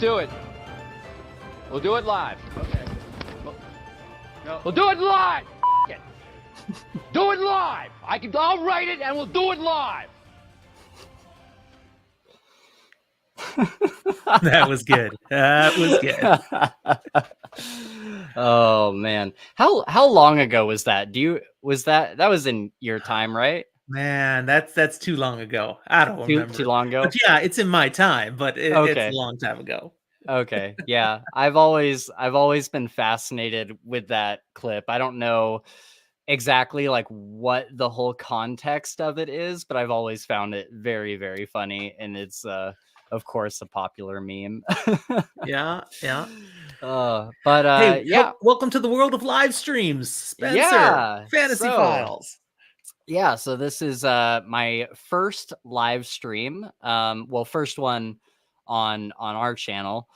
Let's do it. We'll do it live. Okay. No. We'll do it live. It. Do it live. I'll write it and we'll do it live. That was good. That was good. Oh man, how long ago was that? That was in your time, right? Man, that's too long ago. I don't remember. Too long ago. But yeah, it's in my time, but it's a long time ago. Okay, yeah, I've always been fascinated with that clip. I don't know exactly like what the whole context of it is, but I've always found it very, very funny, and it's of course a popular meme. Yeah. But hey, yeah, welcome to the world of live streams, Spencer. Yeah, Fantasy Files. Yeah, so this is my first live stream. Well, first one on our channel.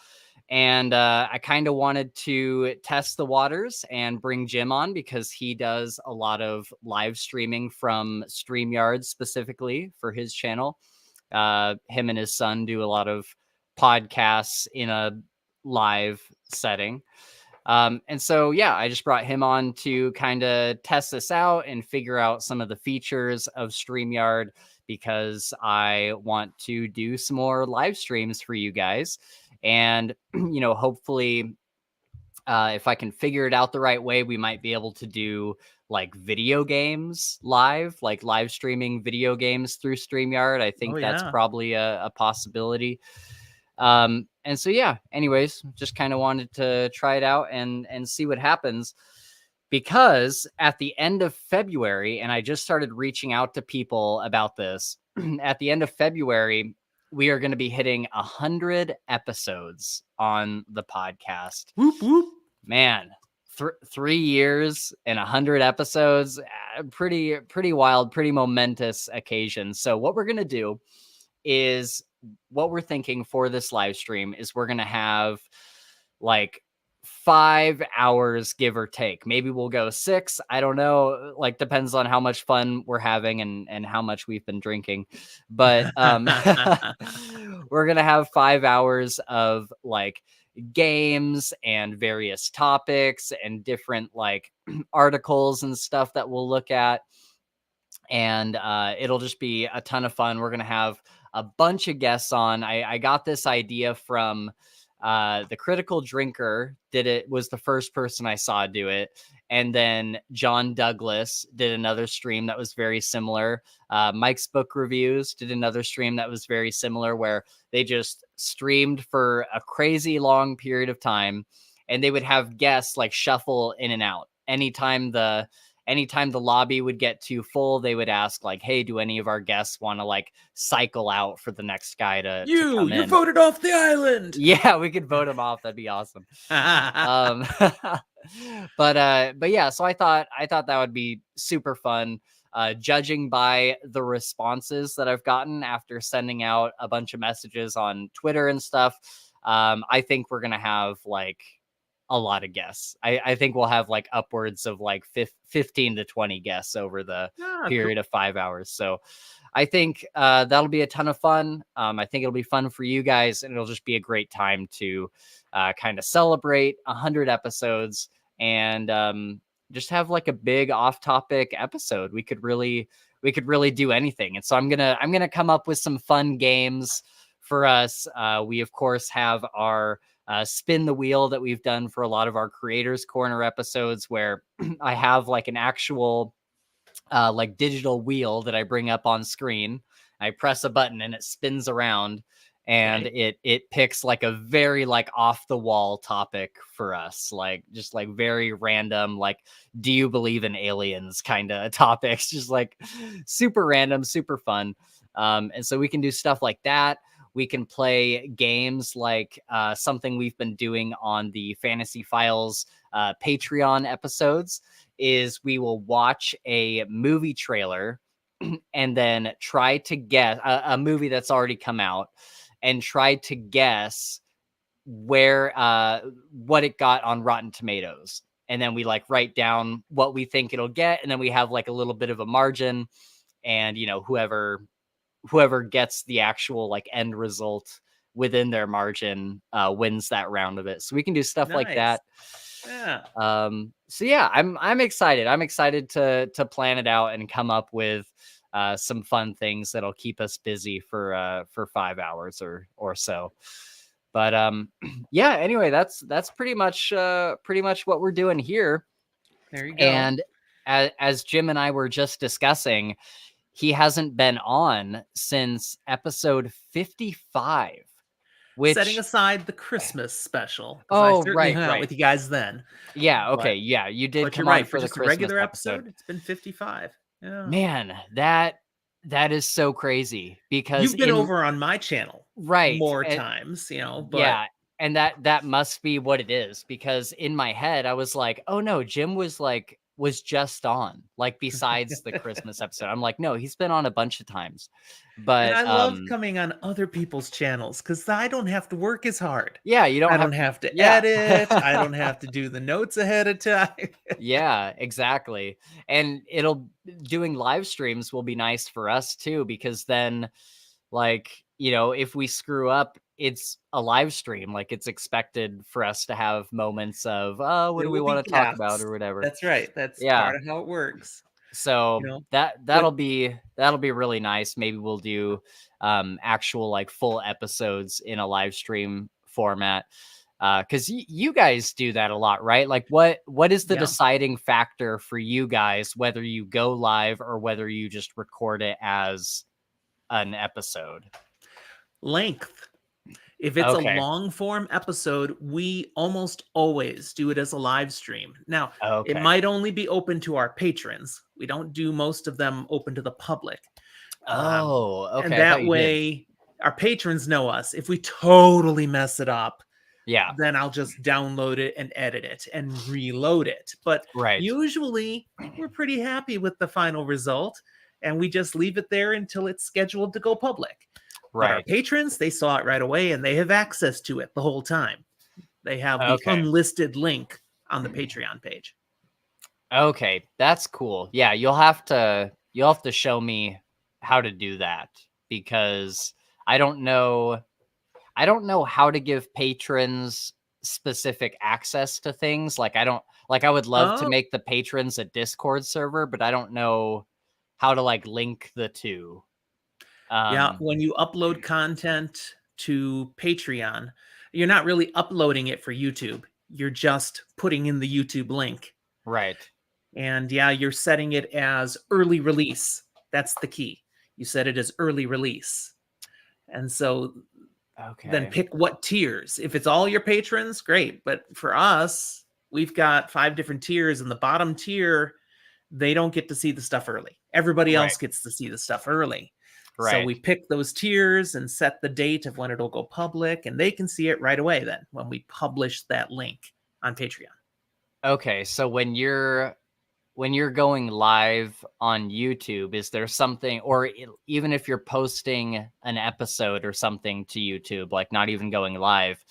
And I kind of wanted to test the waters and bring Jim on because he does a lot of live streaming from Streamyard specifically for his channel. Him and his son do a lot of podcasts in a live setting. And so, yeah, I just brought him on to kind of test this out and figure out some of the features of StreamYard because I want to do some more live streams for you guys. And, hopefully, if I can figure it out the right way, we might be able to do like video games live, like live streaming video games through StreamYard. I think that's probably a possibility. And so, yeah, anyways, just kind of wanted to try it out and see what happens, because at the end of February, and I just started reaching out to people about this at the end of February, we are going to be hitting 100 episodes on the podcast. Whoop, whoop. Man, 3 years and 100 episodes, pretty wild, pretty momentous occasion. So what we're going to do is, what we're thinking for this live stream is we're going to have like 5 hours, give or take. Maybe we'll go 6. I don't know. Like, depends on how much fun we're having and how much we've been drinking. But we're going to have 5 hours of like games and various topics and different like articles and stuff that we'll look at. And it'll just be a ton of fun. We're going to have a bunch of guests on. I got this idea from the Critical Drinker was the first person I saw do it. And then John Douglas did another stream that was very similar. Mike's Book Reviews did another stream that was very similar, where they just streamed for a crazy long period of time. And they would have guests like shuffle in and out. Anytime the lobby would get too full, they would ask like, hey, do any of our guests want to like cycle out for the next guy to come in? You're voted off the island. Yeah, we could vote him off. That'd be awesome. But yeah, so I thought that would be super fun. Judging by the responses that I've gotten after sending out a bunch of messages on Twitter and stuff, I think we're going to have like a lot of guests. I think we'll have like upwards of like 15 to 20 guests over the period of 5 hours. So I think that'll be a ton of fun. I think it'll be fun for you guys, and it'll just be a great time to kind of celebrate 100 episodes and just have like a big off-topic episode. We could really do anything. And so I'm gonna come up with some fun games for us. We of course have our spin the wheel that we've done for a lot of our Creators Corner episodes, where I have like an actual like digital wheel that I bring up on screen. I press a button and it spins around, and it picks like a very like off the wall topic for us, like just like very random, like, do you believe in aliens kind of topics, just like super random, super fun. And so we can do stuff like that. We can play games like something we've been doing on the Fantasy Files Patreon episodes is we will watch a movie trailer and then try to guess a movie that's already come out and try to guess where what it got on Rotten Tomatoes. And then we like write down what we think it'll get. And then we have like a little bit of a margin, and, you know, whoever gets the actual like end result within their margin wins that round of it. So we can do stuff like Nice. that. Yeah. So yeah, I'm excited. I'm excited to plan it out and come up with some fun things that'll keep us busy for 5 hours or so. But yeah, anyway, that's pretty much what we're doing here. There you go. And as Jim and I were just discussing, he hasn't been on since episode 55. Which, setting aside the Christmas special. 'Cause Oh, I certainly right, hung out right. with you guys then. yeah, okay, But- yeah, you did But you're come on right, for the just a Christmas regular episode. It's been 55. Yeah. Man, that is so crazy because You've been over on my channel right more and- times, but yeah, and that must be what it is, because in my head I was like, oh no, Jim was just on, like, besides the Christmas episode. I'm like, no, he's been on a bunch of times. But and I love coming on other people's channels because I don't have to work as hard. yeah, you don't I have don't have to yeah. edit. I don't have to do the notes ahead of time. Yeah, exactly. And doing live streams will be nice for us too, because then, like, if we screw up, it's a live stream. Like, it's expected for us to have moments of, what There do we will be want to talk about gaps. or whatever. That's right. That's Yeah. part of how it works. So You know, that'll be really nice. Maybe we'll do actual, like, full episodes in a live stream format. Because you guys do that a lot, right? Like, what is the Yeah. deciding factor for you guys, whether you go live or whether you just record it as an episode? Length. If it's Okay. a long form episode, we almost always do it as a live stream. Now, Okay. it might only be open to our patrons. We don't do most of them open to the public. Oh, okay. And I thought that you did. way, our patrons know us. If we totally mess it up, Yeah. then I'll just download it and edit it and reload it. But Right. usually, we're pretty happy with the final result, and we just leave it there until it's scheduled to go public. But our Right. patrons, they saw it right away, and they have access to it the whole time. They have the Okay. unlisted link on the Patreon page. Okay, that's cool. Yeah, you'll have to show me how to do that, because I don't know how to give patrons specific access to things. Like, I would love to Oh. make the patrons a Discord server, but I don't know how to, like, link the two. Yeah, when you upload content to Patreon, you're not really uploading it for YouTube. You're just putting in the YouTube link. Right. And yeah, you're setting it as early release. That's the key. You set it as early release. And so Okay. then pick what tiers. If it's all your patrons, great. But for us, we've got 5 different tiers, and the bottom tier, they don't get to see the stuff early. Everybody else Right. gets to see the stuff early. So Right. we pick those tiers and set the date of when it'll go public, and they can see it right away then when we publish that link on Patreon. Okay, so when you're going live on YouTube, is there something, or even if you're posting an episode or something to YouTube, like not even going live,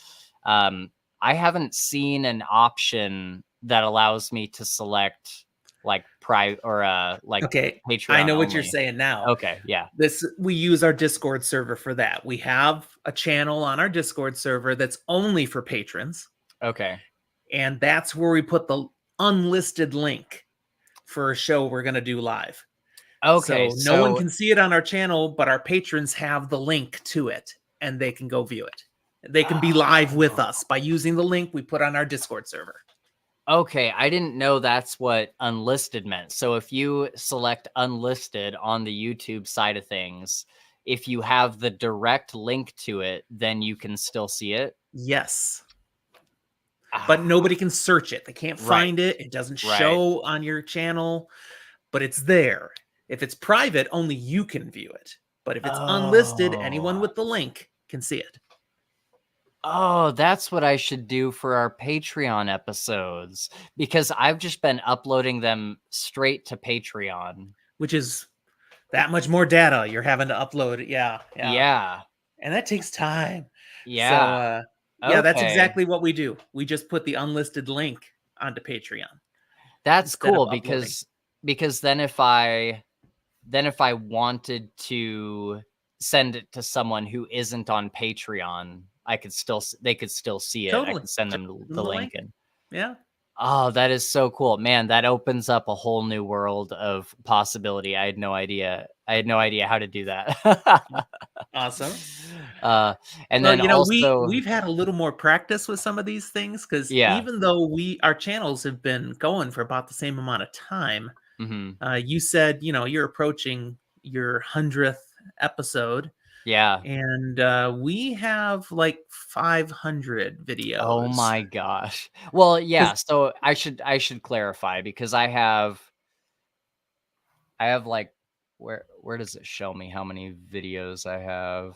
I haven't seen an option that allows me to select, like, private or like Okay, Patreon. I know what you're only. saying now. Okay, yeah. We use our Discord server for that. We have a channel on our Discord server that's only for patrons, Okay. and that's where we put the unlisted link for a show we're going to do live. Okay. So no one can see it on our channel, but our patrons have the link to it, and they can go view it. They can be live with us by using the link we put on our Discord server. Okay, I didn't know that's what unlisted meant. So if you select unlisted on the YouTube side of things, if you have the direct link to it, then you can still see it. Yes. But nobody can search it. They can't find it. It doesn't Right. show on your channel, but it's there. If it's private, only you can view it. But if it's unlisted, anyone with the link can see it. Oh, that's what I should do for our Patreon episodes, because I've just been uploading them straight to Patreon. Which is that much more data you're having to upload. Yeah. Yeah. And that takes time. Yeah. So, yeah, that's Okay. exactly what we do. We just put the unlisted link onto Patreon. That's instead of cool, uploading. because then if I wanted to send it to someone who isn't on Patreon, they could still see it. I Totally. can send them Send the link. And Yeah. oh, that is so cool, man. That opens up a whole new world of possibility. I had no idea how to do that. Awesome. And Well, then also, we've had a little more practice with some of these things, because yeah. even though our channels have been going for about the same amount of time, you said, you're approaching your 100th episode. Yeah. And we have like 500 videos. Oh my gosh. Well, yeah. So I should clarify, because I have like, where does it show me how many videos I have?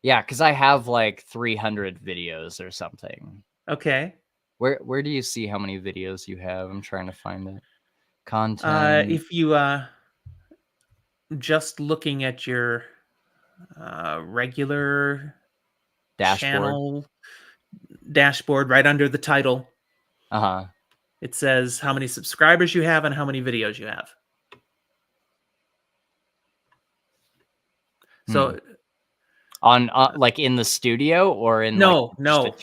Yeah, because I have like 300 videos or something. Okay. Where do you see how many videos you have? I'm trying to find it. Content. If you just looking at your regular channel dashboard, right under the title, it says how many subscribers you have and how many videos you have. So on like in the studio, or in no,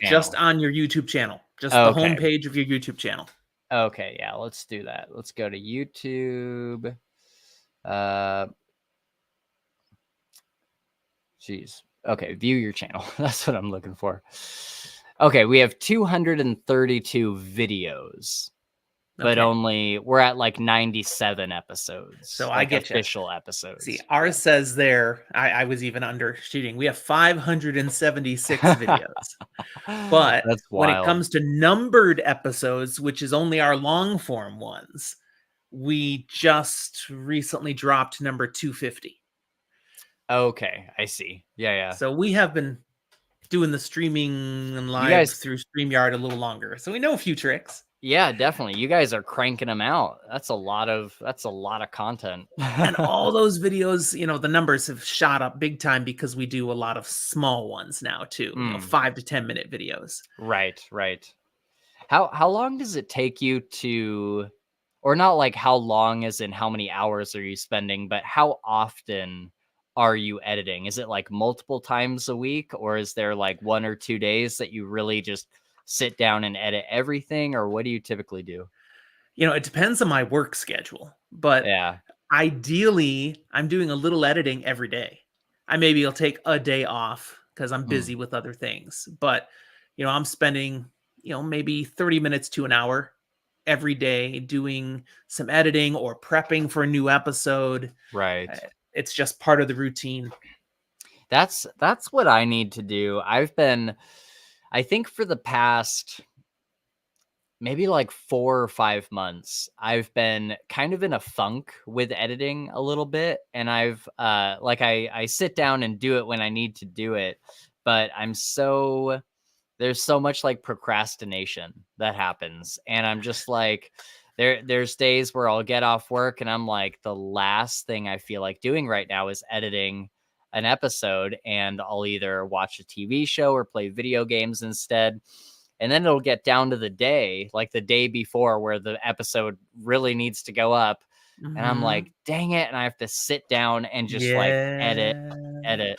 just on your YouTube channel, just the homepage of your YouTube channel. Okay, yeah, let's do that. Let's go to YouTube. Geez. Okay, view your channel. That's what I'm looking for. Okay, we have 232 videos, but we're at like 97 episodes. So like I get official episodes. See, ours says there, I was even undershooting. We have 576 videos. But that's when wild. it comes to numbered episodes, which is only our long form ones, we just recently dropped number 250. Okay, I see. Yeah. So we have been doing the streaming and live through StreamYard a little longer. So we know a few tricks. Yeah, definitely. You guys are cranking them out. That's a lot of content. And all those videos, the numbers have shot up big time, because we do a lot of small ones now too, 5 to 10 minute videos. Right. How long does it take you to, or not like how long as in how many hours are you spending, but how often are you editing? Is it like multiple times a week, or is there like 1 or 2 days that you really just sit down and edit everything, or what do you typically do? It depends on my work schedule, but ideally I'm doing a little editing every day. I'll take a day off because I'm busy with other things, but I'm spending maybe 30 minutes to an hour every day doing some editing or prepping for a new episode. Right. It's just part of the routine. That's what I need to do. I think for the past maybe like 4 or 5 months, I've been kind of in a funk with editing a little bit. And I've I sit down and do it when I need to do it, but there's so much like procrastination that happens. And I'm just like, there's days where I'll get off work and I'm like, the last thing I feel like doing right now is editing an episode, and I'll either watch a TV show or play video games instead. And then it'll get down to the day, like the day before, where the episode really needs to go up. And I'm like, dang it. And I have to sit down and just like edit.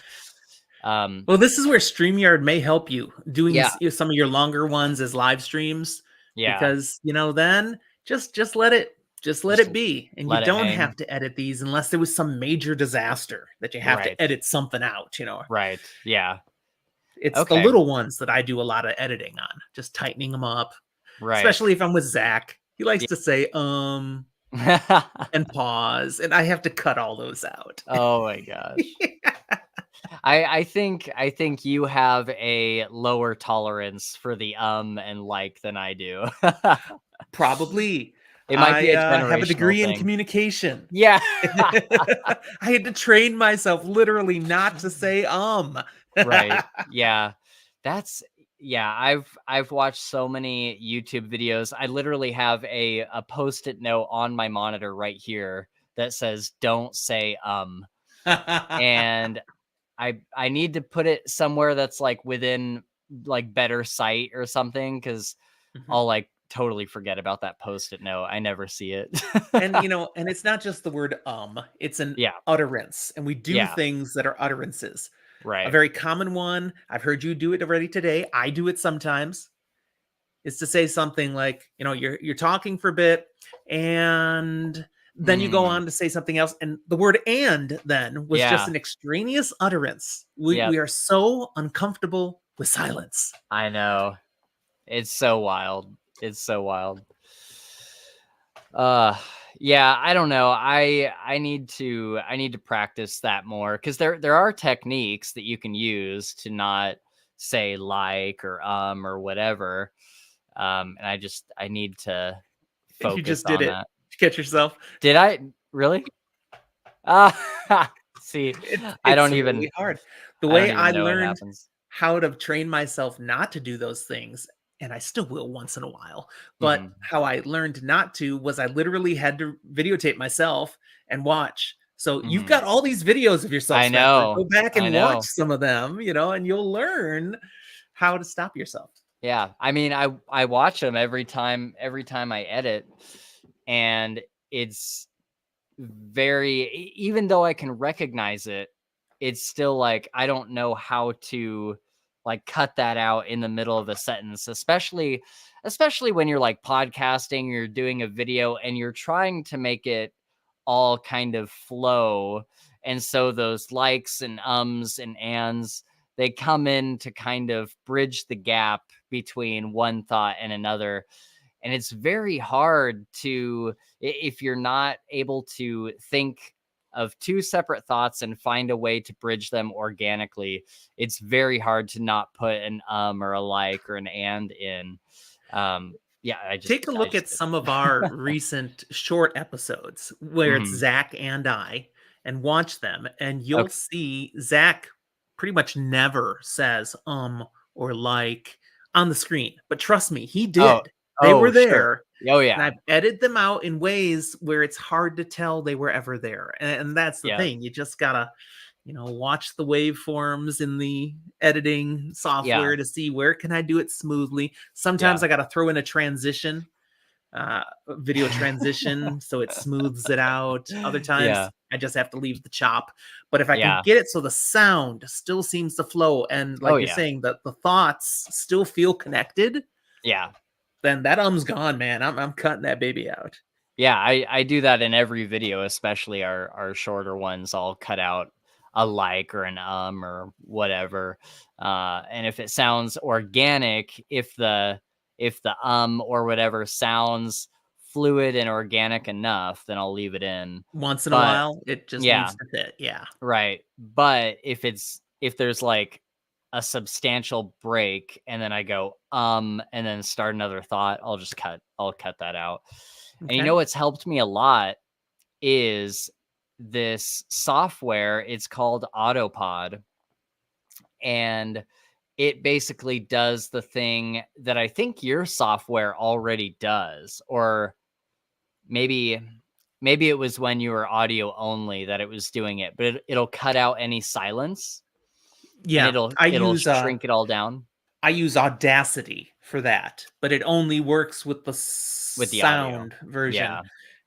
Well, this is where StreamYard may help you doing some of your longer ones as live streams. Yeah. Because, then just let it be. And you don't have to edit these unless there was some major disaster that you have to edit something out, Right. Yeah. It's the little ones that I do a lot of editing on, just tightening them up. Right. Especially if I'm with Zach. He likes to say, and pause. And I have to cut all those out. Oh my gosh. I think you have a lower tolerance for the and like than I do. Probably. It might be a have a degree thing. In communication. Yeah. I had to train myself literally not to say Right. Yeah. I've watched so many YouTube videos. I literally have a post-it note on my monitor right here that says don't say and I need to put it somewhere that's like within like better sight or something, because I'll like totally forget about that Post-it note. I never see it. And and it's not just the word it's an utterance, and we do things that are utterances. Right. A very common one, I've heard you do it already today, I do it sometimes, is to say something like, you're talking for a bit, and then you go on to say something else, and the word "and" then was just an extraneous utterance. We are so uncomfortable with silence. I know. It's so wild. It's so wild. Yeah, I don't know. I need to practice that more, because there are techniques that you can use to not say like or or whatever. And I need to focus you just did on it. that. Did you catch yourself? Did I really? See, I don't even really hard. The way I know learned what happens. how to train myself not to do those things, and I still will once in a while, but how I learned not to was I literally had to videotape myself and watch. So you've got all these videos of yourself, I Spencer. know. Go back and watch some of them, and you'll learn how to stop yourself. Yeah, I mean, I watch them every time I edit, and it's very, even though I can recognize it, it's still like I don't know how to like cut that out in the middle of a sentence, especially when you're like podcasting, you're doing a video and you're trying to make it all kind of flow, and so those likes and ums and ands, they come in to kind of bridge the gap between one thought and another. And it's very hard to, if you're not able to think of two separate thoughts and find a way to bridge them organically, it's very hard to not put an or a like or an and in. I just take a look at some of our recent short episodes where it's Zach and I, and watch them, and you'll see Zach pretty much never says or like on the screen, but trust me, he did. They were there. Sure. Oh yeah. And I've edited them out in ways where it's hard to tell they were ever there. And that's the thing. You just gotta, watch the waveforms in the editing software to see where can I do it smoothly. Sometimes I gotta throw in a transition, video transition, so it smooths it out. Other times I just have to leave the chop. But if I can get it so the sound still seems to flow, and like you're saying, that the thoughts still feel connected, then that um's gone, man. I'm cutting that baby out. Yeah, I do that in every video, especially our shorter ones. I'll cut out a like or an or whatever. And if it sounds organic, if the or whatever sounds fluid and organic enough, then I'll leave it in. Once in a while, it just needs to fit. Yeah. Right. But if there's like a substantial break and then I go and then start another thought, I'll cut that out. Okay. And what's helped me a lot is this software. It's called Autopod, and it basically does the thing that I think your software already does, or maybe it was when you were audio only that it was doing it, but it'll cut out any silence. Yeah, it'll shrink it all down. I use Audacity for that, but it only works with the sound version.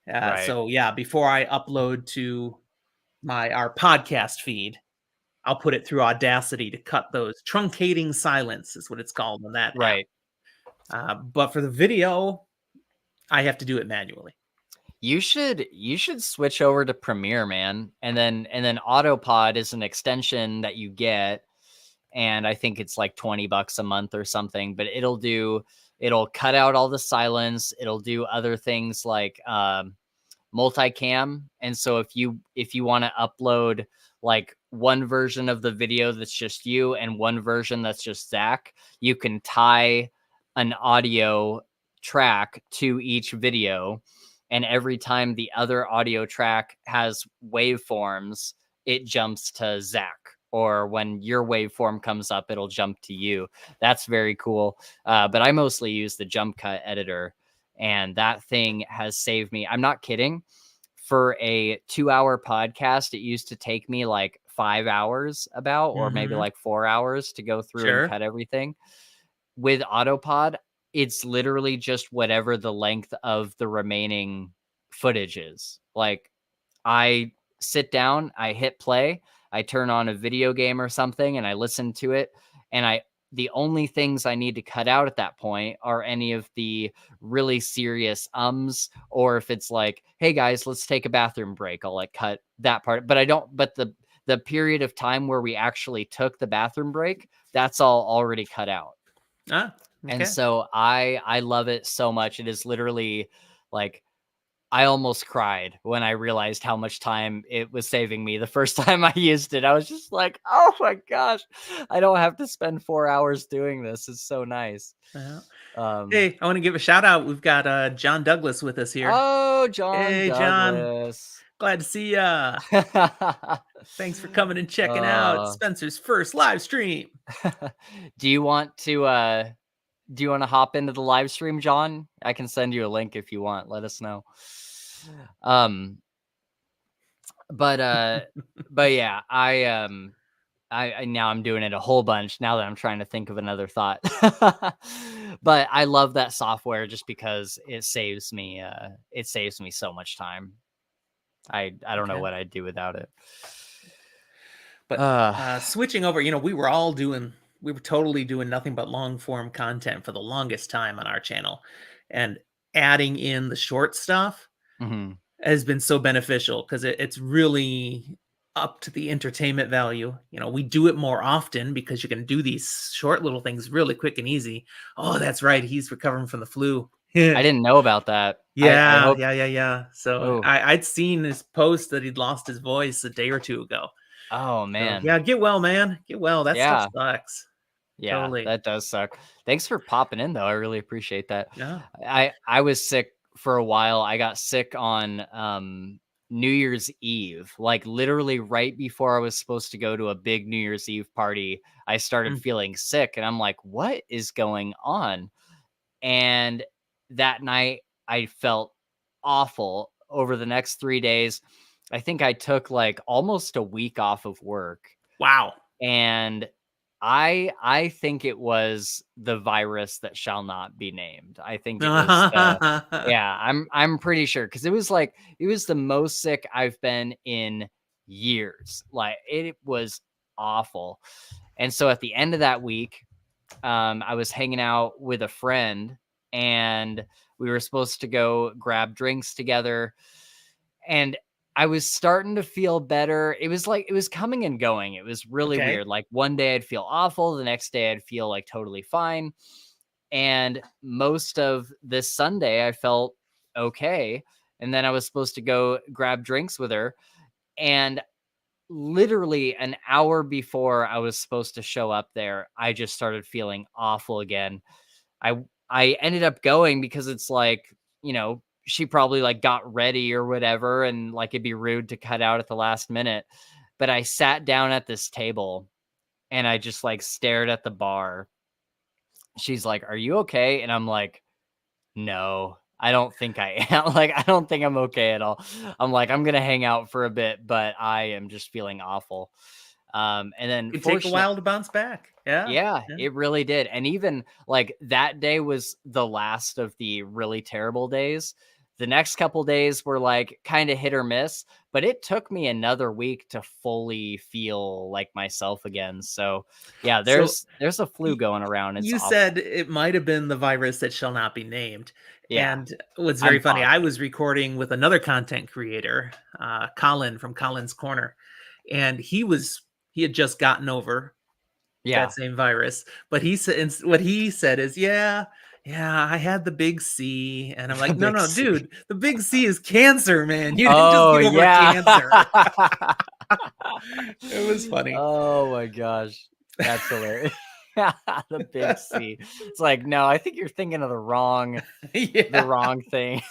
Right. So before I upload to our podcast feed, I'll put it through Audacity to cut those truncating silence, is what it's called on that. Right. But for the video, I have to do it manually. You should switch over to Premiere, man. And then Autopod is an extension that you get, and I think it's like $20 a month or something, but it'll cut out all the silence. It'll do other things like multicam. And so if you want to upload like one version of the video that's just you and one version that's just Zach, you can tie an audio track to each video. And every time the other audio track has waveforms, it jumps to Zach. Or when your waveform comes up, it'll jump to you. That's very cool. But I mostly use the jump cut editor, and that thing has saved me. I'm not kidding. For a 2-hour podcast, it used to take me like 5 hours or maybe like 4 hours to go through and cut everything. With Autopod, it's literally just whatever the length of the remaining footage is. Like, I sit down, I hit play, I turn on a video game or something, and I listen to it. And the only things I need to cut out at that point are any of the really serious or if it's like, hey guys, let's take a bathroom break, I'll like cut that part. But I don't, but the period of time where we actually took the bathroom break, that's all already cut out. Ah, okay. And so I love it so much. It is literally like, I almost cried when I realized how much time it was saving me the first time I used it. I was just like, oh my gosh, I don't have to spend 4 hours doing this. It's so nice. Yeah. Hey, I want to give a shout out. We've got John Douglas with us here. Oh, John hey, Douglas. John. Glad to see ya. Thanks for coming and checking out Spencer's first live stream. Do you want to hop into the live stream, John? I can send you a link if you want. Let us know. But yeah, I now I'm doing it a whole bunch now that I'm trying to think of another thought. But I love that software just because it saves me so much time. I don't know what I'd do without it. But switching over, we were totally doing nothing but long form content for the longest time on our channel, and adding in the short stuff has been so beneficial because it's really up to the entertainment value. We do it more often because you can do these short little things really quick and easy. Oh, that's right. He's recovering from the flu. I didn't know about that. Yeah, yeah. So I'd seen his post that he'd lost his voice a day or two ago. Oh man. So, yeah, get well, man. Get well. That stuff sucks. Yeah, totally. That does suck. Thanks for popping in though. I really appreciate that. Yeah. I was sick for a while. I got sick on New Year's Eve, like literally right before I was supposed to go to a big New Year's Eve party. I started feeling sick and I'm like, what is going on? And that night I felt awful. Over the next 3 days, I think I took like almost a week off of work. Wow. And I think it was the virus that shall not be named. I think it was I'm pretty sure, because it was the most sick I've been in years. Like, it was awful. And so at the end of that week, I was hanging out with a friend and we were supposed to go grab drinks together, and I was starting to feel better. It was coming and going. It was really weird. Like, one day I'd feel awful. The next day I'd feel like totally fine. And most of this Sunday I felt okay. And then I was supposed to go grab drinks with her. And literally an hour before I was supposed to show up there, I just started feeling awful again. I ended up going because it's like, she probably like got ready or whatever, and like it'd be rude to cut out at the last minute. But I sat down at this table and I just like stared at the bar. She's like, "Are you okay?" And I'm like, "No, I don't think I am." Like, I don't think I'm okay at all. I'm like, I'm gonna hang out for a bit, but I am just feeling awful. And then it take a while to bounce back. Yeah, it really did. And even like that day was the last of the really terrible days. The next couple days were like kind of hit or miss, but it took me another week to fully feel like myself again. So yeah, there's a flu going around. It's awful. Said it might have been the virus that shall not be named. Yeah. And what's very funny, I was recording with another content creator, Colin from Colin's Corner, and he had just gotten over that same virus, but he said, what he said is, yeah, I had the big C. And I'm like, no, dude, the big C is cancer, man. You didn't just get over cancer. It was funny. Oh my gosh. That's hilarious. The big C. It's like, no, I think you're thinking of the wrong thing.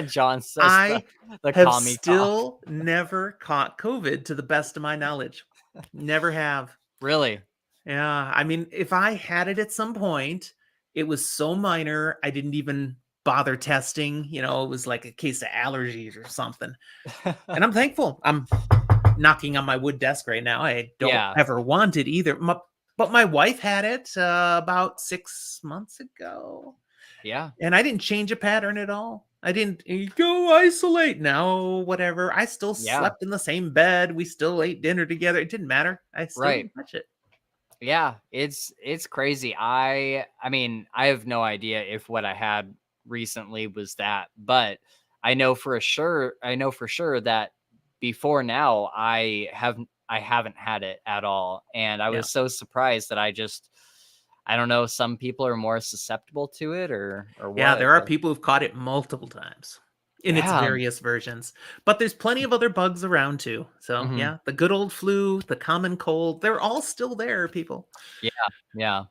John says I have still never caught COVID to the best of my knowledge. Never have. Really? Yeah. I mean, if I had it at some point, it was so minor, I didn't even bother testing. It was like a case of allergies or something. And I'm thankful. I'm knocking on my wood desk right now. I don't ever want it either. But my wife had it about 6 months ago. Yeah. And I didn't change a pattern at all. I didn't go isolate. No, whatever. I still slept in the same bed. We still ate dinner together. It didn't matter. I still didn't touch it. Yeah, it's crazy. I mean, I have no idea if what I had recently was that, but I know for sure that before now I haven't had it at all. And I was so surprised that I don't know, some people are more susceptible to it or what. Yeah, there are people who've caught it multiple times in its various versions. But there's plenty of other bugs around too. So yeah, the good old flu, the common cold, they're all still there, people. Yeah.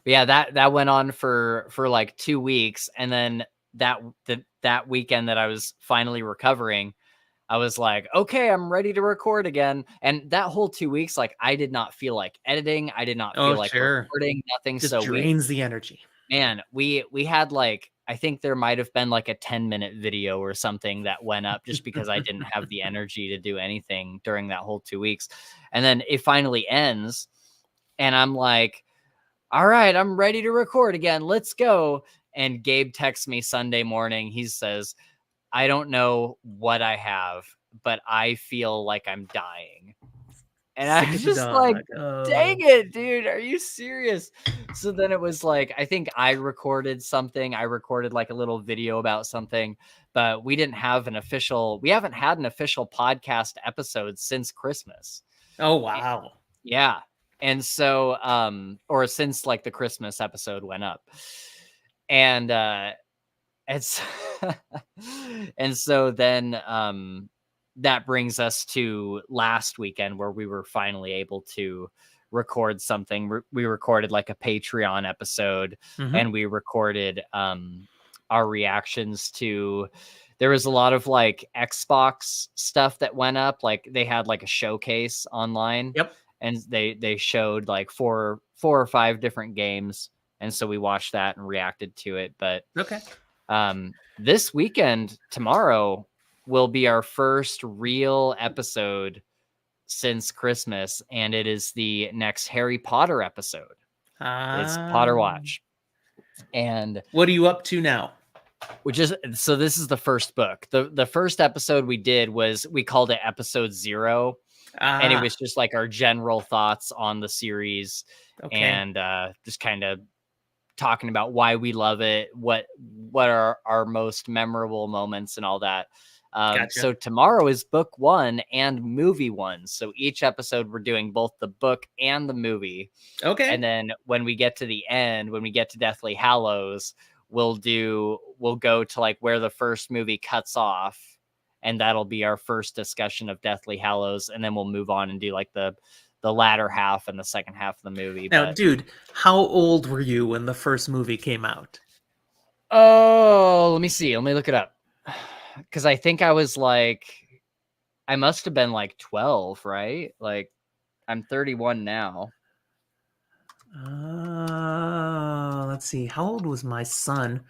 That went on for like 2 weeks. And then that weekend that I was finally recovering, I was like, okay, I'm ready to record again. And that whole 2 weeks, like I did not feel like editing. I did not feel like recording, nothing. Just drains the energy. Man, we had like, I think there might have been like a 10-minute video or something that went up just because I didn't have the energy to do anything during that whole 2 weeks. And then it finally ends. And I'm like, all right, I'm ready to record again. Let's go. And Gabe texts me Sunday morning. He says, I don't know what I have, but I feel like I'm dying. And I was just like, dang it, dude. Are you serious? So then it was like, I think I recorded something. I recorded like a little video about something, but we haven't had an official podcast episode since Christmas. Oh, wow. Yeah. And so, or since like the Christmas episode went up. And it's, and so then, that brings us to last weekend where we were finally able to record something. We recorded like a Patreon episode and we recorded our reactions to, there was a lot of like Xbox stuff that went up. Like they had like a showcase online. Yep. And they showed like four or five different games. And so we watched that and reacted to it. But this weekend, tomorrow, will be our first real episode since Christmas, and it is the next Harry Potter episode. It's Potter Watch. And what are you up to now? So this is the first book. The first episode we did was, we called it episode 0. And it was just like our general thoughts on the series and just kind of talking about why we love it, what are our most memorable moments and all that. So tomorrow is book 1 and movie 1. So each episode we're doing both the book and the movie. Okay. And then when we get to the end, when we get to Deathly Hallows, we'll go to like where the first movie cuts off. And that'll be our first discussion of Deathly Hallows. And then we'll move on and do like the latter half and the second half of the movie. Now, dude, how old were you when the first movie came out? Oh, let me see. Let me look it up. Because I think I was like, I must have been like 12, right? Like, I'm 31 now. Let's see. How old was my son?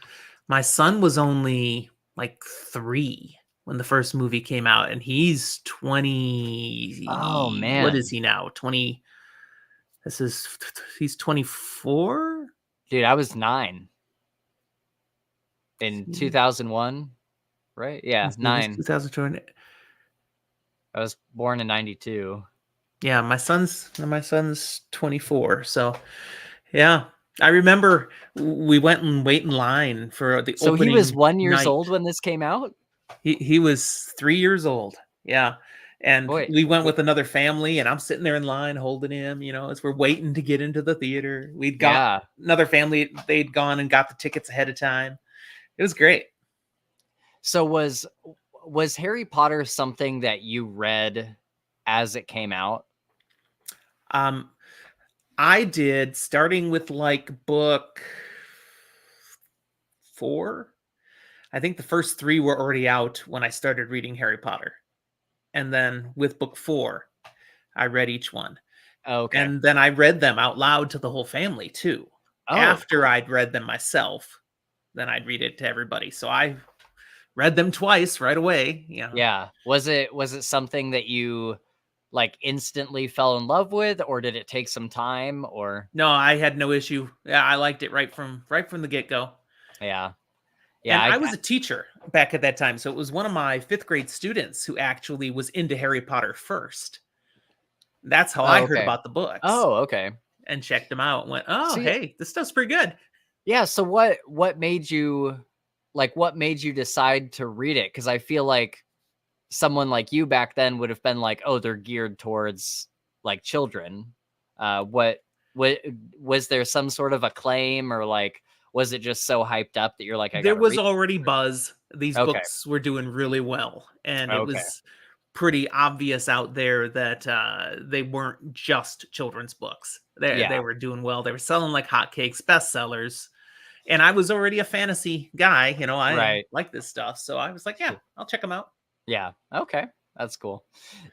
My son was only like 3 when the first movie came out, and he's 20. Oh, man. What is he now? 20. He's 24? Dude, I was 9 in 2001. Right? Yeah, 9. 2020. I was born in 92. Yeah, my son's 24. So, yeah, I remember we went and wait in line for the opening. So he was 1 year old when this came out? He was 3 years old. Yeah. And we went with another family, and I'm sitting there in line holding him, as we're waiting to get into the theater. We'd got another family. They'd gone and got the tickets ahead of time. It was great. So was Harry Potter something that you read as it came out? I did, starting with like book 4. I think the first 3 were already out when I started reading Harry Potter. And then with book 4, I read each one. Okay. And then I read them out loud to the whole family too. After I'd read them myself, then I'd read it to everybody. So I read them twice right away. Yeah. Was it something that you like instantly fell in love with, or did it take some time? Or no, I had no issue. Yeah, I liked it right from the get-go. Yeah. And I was a teacher back at that time. So it was one of my 5th grade students who actually was into Harry Potter first. That's how I heard about the books. Oh, okay. And checked them out and went, oh, hey, this stuff's pretty good. Yeah. So what made you decide to read it? Because I feel like someone like you back then would have been like, oh, they're geared towards like children. What was there some sort of acclaim, or like, was it just so hyped up that you're like, there was already buzz. These books were doing really well. And it was pretty obvious out there that they weren't just children's books. They were doing well. They were selling like hotcakes, bestsellers. And I was already a fantasy guy. You know, I like this stuff. So I was like, yeah, I'll check them out. Yeah. Okay. That's cool.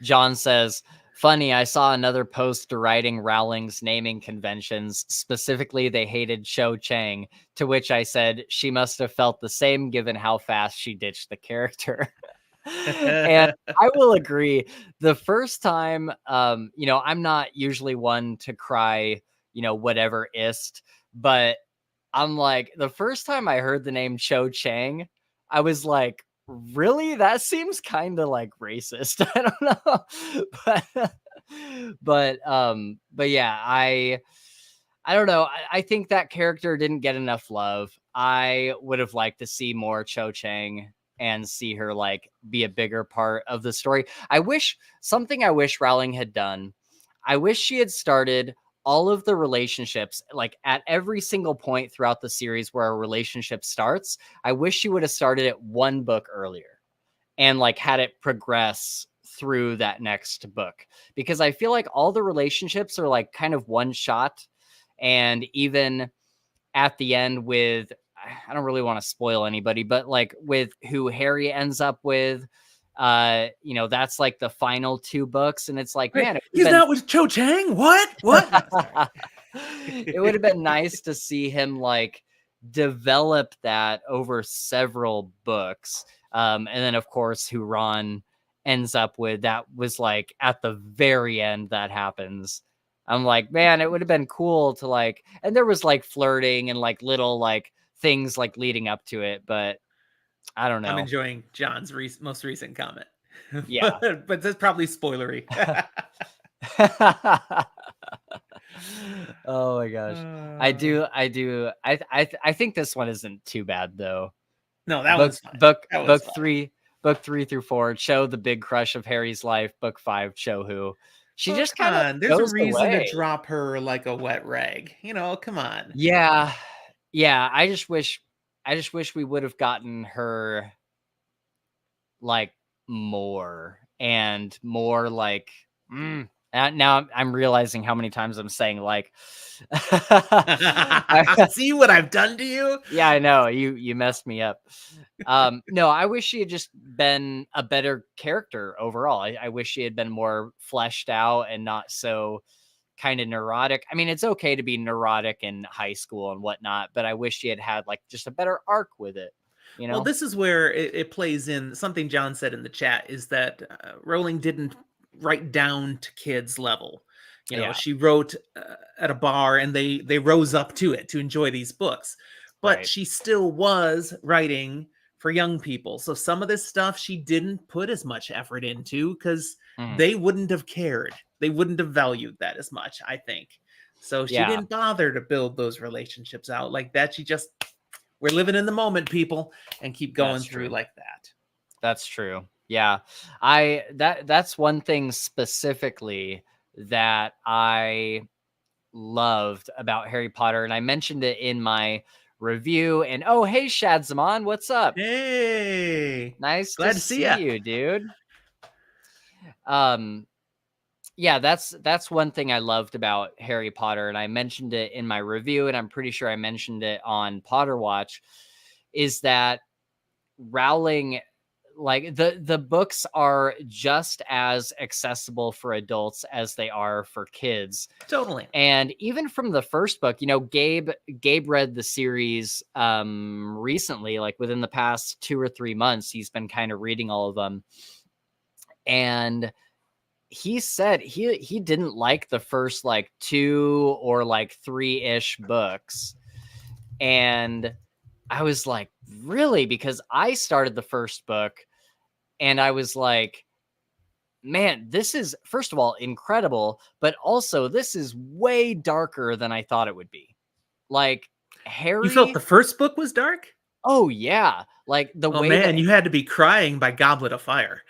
John says, funny, I saw another post deriding Rowling's naming conventions. Specifically, they hated Cho Chang, to which I said she must have felt the same given how fast she ditched the character. And I will agree. The first time, you know, I'm not usually one to cry, you know, whatever ist, but I'm like, the first time I heard the name Cho Chang, I was like, really? That seems kind of like racist. I don't know. But yeah, I don't know. I think that character didn't get enough love. I would have liked to see more Cho Chang and see her like be a bigger part of the story. I wish Rowling had done. I wish she had started all of the relationships, like at every single point throughout the series where a relationship starts. I wish she would have started it one book earlier and like had it progress through that next book, because I feel like all the relationships are like kind of one shot. And even at the end with, I don't really want to spoil anybody, but like with who Harry ends up with, you know, that's like the final 2 books, and it's like, man, he's not with Cho Chang. What? It would have been nice to see him like develop that over several books. And then of course who Ron ends up with, that was like at the very end that happens. I'm like, man, it would have been cool to like, and there was like flirting and like little like things like leading up to it, but I don't know. I'm enjoying John's most recent comment. Yeah. but that's probably spoilery. Oh my gosh. I think this one isn't too bad though. No, that one's fine. Book 3 through 4, Cho, the big crush of Harry's life. Book 5, Cho Who. She just kind of there's a reason to drop her like a wet rag. You know, come on. Yeah. Yeah. I just wish we would have gotten her like more like now I'm realizing how many times I'm saying like see what I've done to you. Yeah, I know you messed me up. No, I wish she had just been a better character overall. I wish she had been more fleshed out and not so kind of neurotic. I mean, it's okay to be neurotic in high school and whatnot, but I wish she had like just a better arc with it. You know? Well, this is where it plays in something John said in the chat, is that Rowling didn't write down to kids level. You know, she wrote at a bar and they rose up to it to enjoy these books, but she still was writing for young people. So some of this stuff she didn't put as much effort into because they wouldn't have cared. They wouldn't have valued that as much, I think. So she didn't bother to build those relationships out like that. She just, we're living in the moment, people, and keep going through like that. That's true. Yeah. That's one thing specifically that I loved about Harry Potter. And I mentioned it in my review. And oh, hey, Shad Zaman, what's up? Hey. Nice to see you, dude. Yeah, that's one thing I loved about Harry Potter, and I mentioned it in my review, and I'm pretty sure I mentioned it on Potter Watch, is that Rowling, like the books are just as accessible for adults as they are for kids. Totally. And even from the first book, you know, Gabe read the series recently, like within the past 2 or 3 months, he's been kind of reading all of them. And he said he didn't like the first like 2 or like 3-ish books. And I was like, really? Because I started the first book and I was like, man, this is, first of all, incredible, but also this is way darker than I thought it would be. Like, You felt Harry. the first book was dark? Oh, yeah. Like the Oh way man, that. you had to be crying by Goblet of Fire.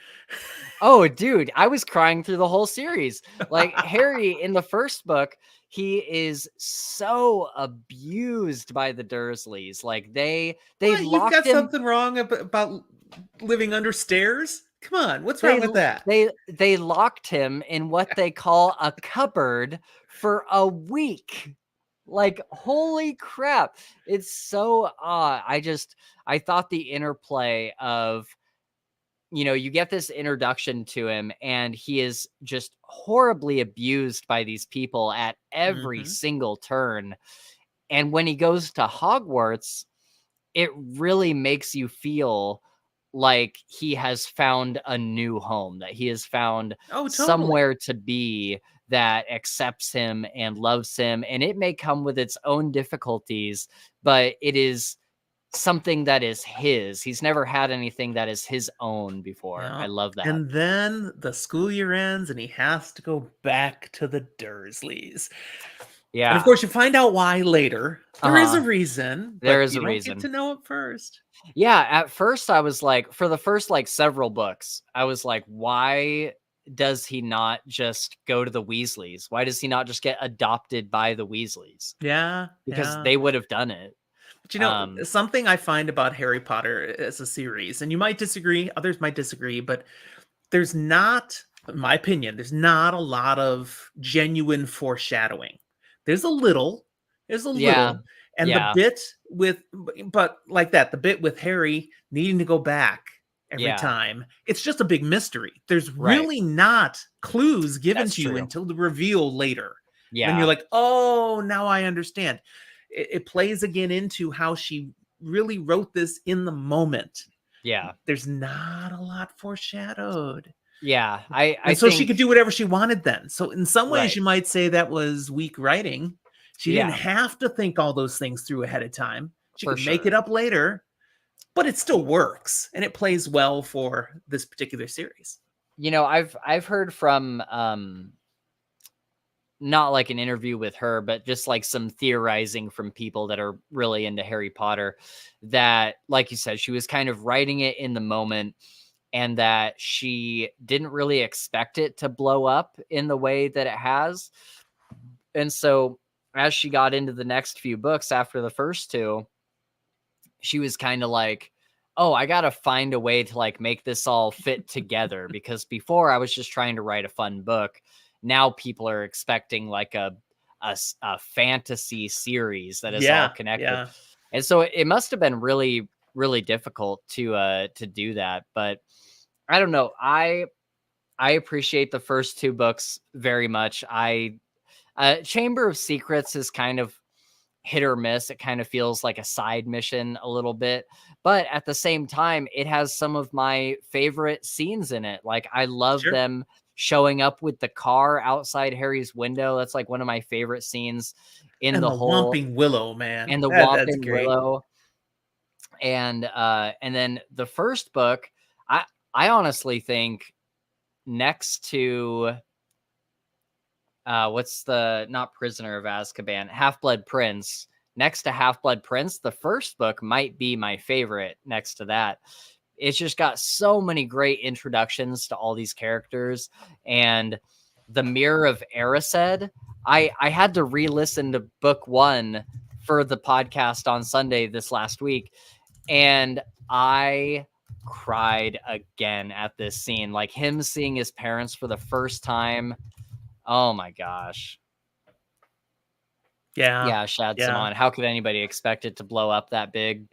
Oh, dude, I was crying through the whole series. Like Harry in the first book, he is so abused by the Dursleys. Like they What? You've locked got him. something wrong about living under stairs? Come on, what's wrong with that? They locked him in what they call a cupboard for a week. Like, holy crap. It's so odd. I thought the interplay of, you get this introduction to him and he is just horribly abused by these people at every single turn. And when he goes to Hogwarts, it really makes you feel like he has found a new home, that he has found somewhere to be that accepts him and loves him. And it may come with its own difficulties, but it is something that is his. He's never had anything that is his own before. Yeah. I love that. And then the school year ends and he has to go back to the Dursleys. Yeah. And of course you find out why later. There is a reason. There is a reason. Get to know it first. Yeah, at first I was like, for the first like several books, I was like, why does he not just go to the Weasleys? Why does he not just get adopted by the Weasleys? Yeah. Because they would have done it. But something I find about Harry Potter as a series, and you might disagree, others might disagree, but there's not, in my opinion, there's not a lot of genuine foreshadowing. There's a little. And the bit with, but like that, the bit with Harry needing to go back every time, it's just a big mystery. There's really not clues given to you until the reveal later. Yeah. And you're like, oh, now I understand. It plays again into how she really wrote this in the moment. Yeah. There's not a lot foreshadowed. Yeah. So she could do whatever she wanted then. So in some ways you might say that was weak writing. She didn't have to think all those things through ahead of time. She could make it up later, but it still works and it plays well for this particular series. I've heard from not like an interview with her, but just like some theorizing from people that are really into Harry Potter, that, like you said, she was kind of writing it in the moment and that she didn't really expect it to blow up in the way that it has. And so as she got into the next few books after the first two, she was kind of like, oh, I got to find a way to like make this all fit together, because before I was just trying to write a fun book. Now people are expecting like a fantasy series that is all connected. Yeah. And so it must have been really, really difficult to do that. But I don't know. I appreciate the first two books very much. Chamber of Secrets is kind of hit or miss. It kind of feels like a side mission a little bit, but at the same time, it has some of my favorite scenes in it. Like I love them showing up with the car outside Harry's window. That's like one of my favorite scenes in the whole Whomping Willow, man. And the Whomping Willow. And then the first book, I honestly think next to what's the, not Prisoner of Azkaban, Half-Blood Prince. Next to Half-Blood Prince, the first book might be my favorite next to that. It's just got so many great introductions to all these characters. And the Mirror of Erised, I had to re-listen to book one for the podcast on Sunday this last week. And I cried again at this scene. Like him seeing his parents for the first time. Oh my gosh. Yeah, Shad Saman. How could anybody expect it to blow up that big?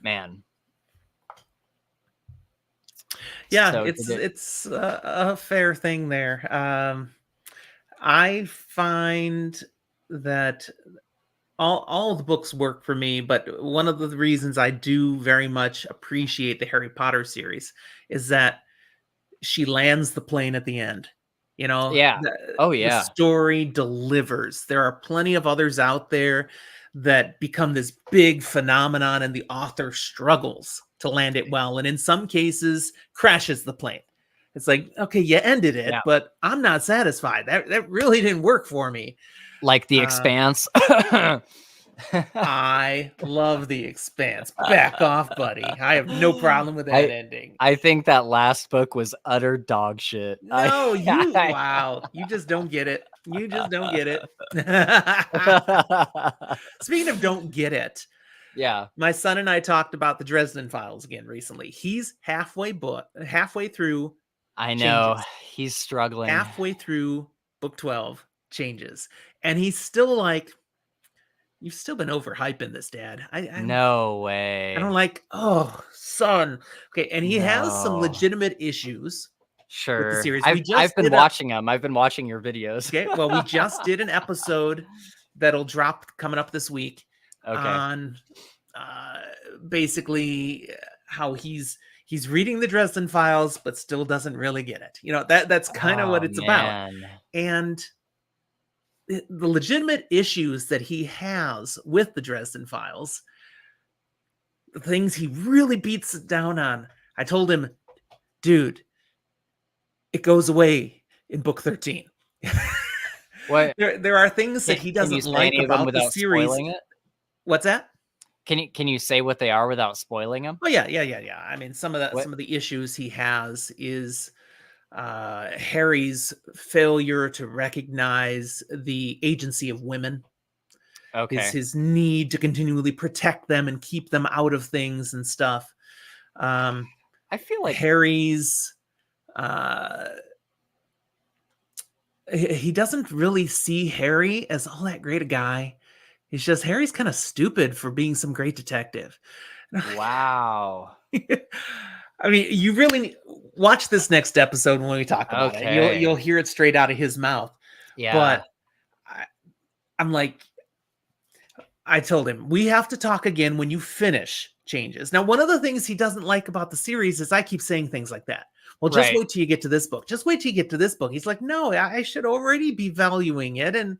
Man. Yeah, so it's a fair thing there. I find that all the books work for me, but one of the reasons I do very much appreciate the Harry Potter series is that she lands the plane at the end. You know, the story delivers. There are plenty of others out there that become this big phenomenon, and the author struggles to land it well, and in some cases crashes the plane. It's like, okay, you ended it, but I'm not satisfied. That really didn't work for me. Like The Expanse. I love The Expanse. Back off, buddy. I have no problem with that ending. I think that last book was utter dog shit. No, wow. You just don't get it. You just don't get it. Speaking of don't get it. Yeah. My son and I talked about the Dresden Files again recently. He's halfway through. I know. Changes. He's struggling. Halfway through book 12, Changes. And he's still like, you've still been overhyping this, Dad. No way. I don't like, oh, son. Okay, and he has some legitimate issues. Sure. With the series. I've been watching them. I've been watching your videos. Okay, well, we just did an episode that'll drop coming up this week on basically how he's reading the Dresden Files, but still doesn't really get it. You know, that's kind of what it's about. And the legitimate issues that he has with the Dresden Files, the things he really beats it down on. I told him, dude, it goes away in book 13. What? There are things that he doesn't like about the series. What's that? Can you say what they are without spoiling them? Oh yeah. I mean, some of the issues he has is Harry's failure to recognize the agency of women. Okay. His need to continually protect them and keep them out of things and stuff. I feel like Harry's he doesn't really see Harry as all that great a guy. It's just Harry's kind of stupid for being some great detective. Wow. I mean, you really watch this next episode when we talk about it. You'll hear it straight out of his mouth. Yeah. But I'm like, I told him, we have to talk again when you finish Changes. Now, one of the things he doesn't like about the series is I keep saying things like that. Well, just wait till you get to this book. Just wait till you get to this book. He's like, no, I should already be valuing it. And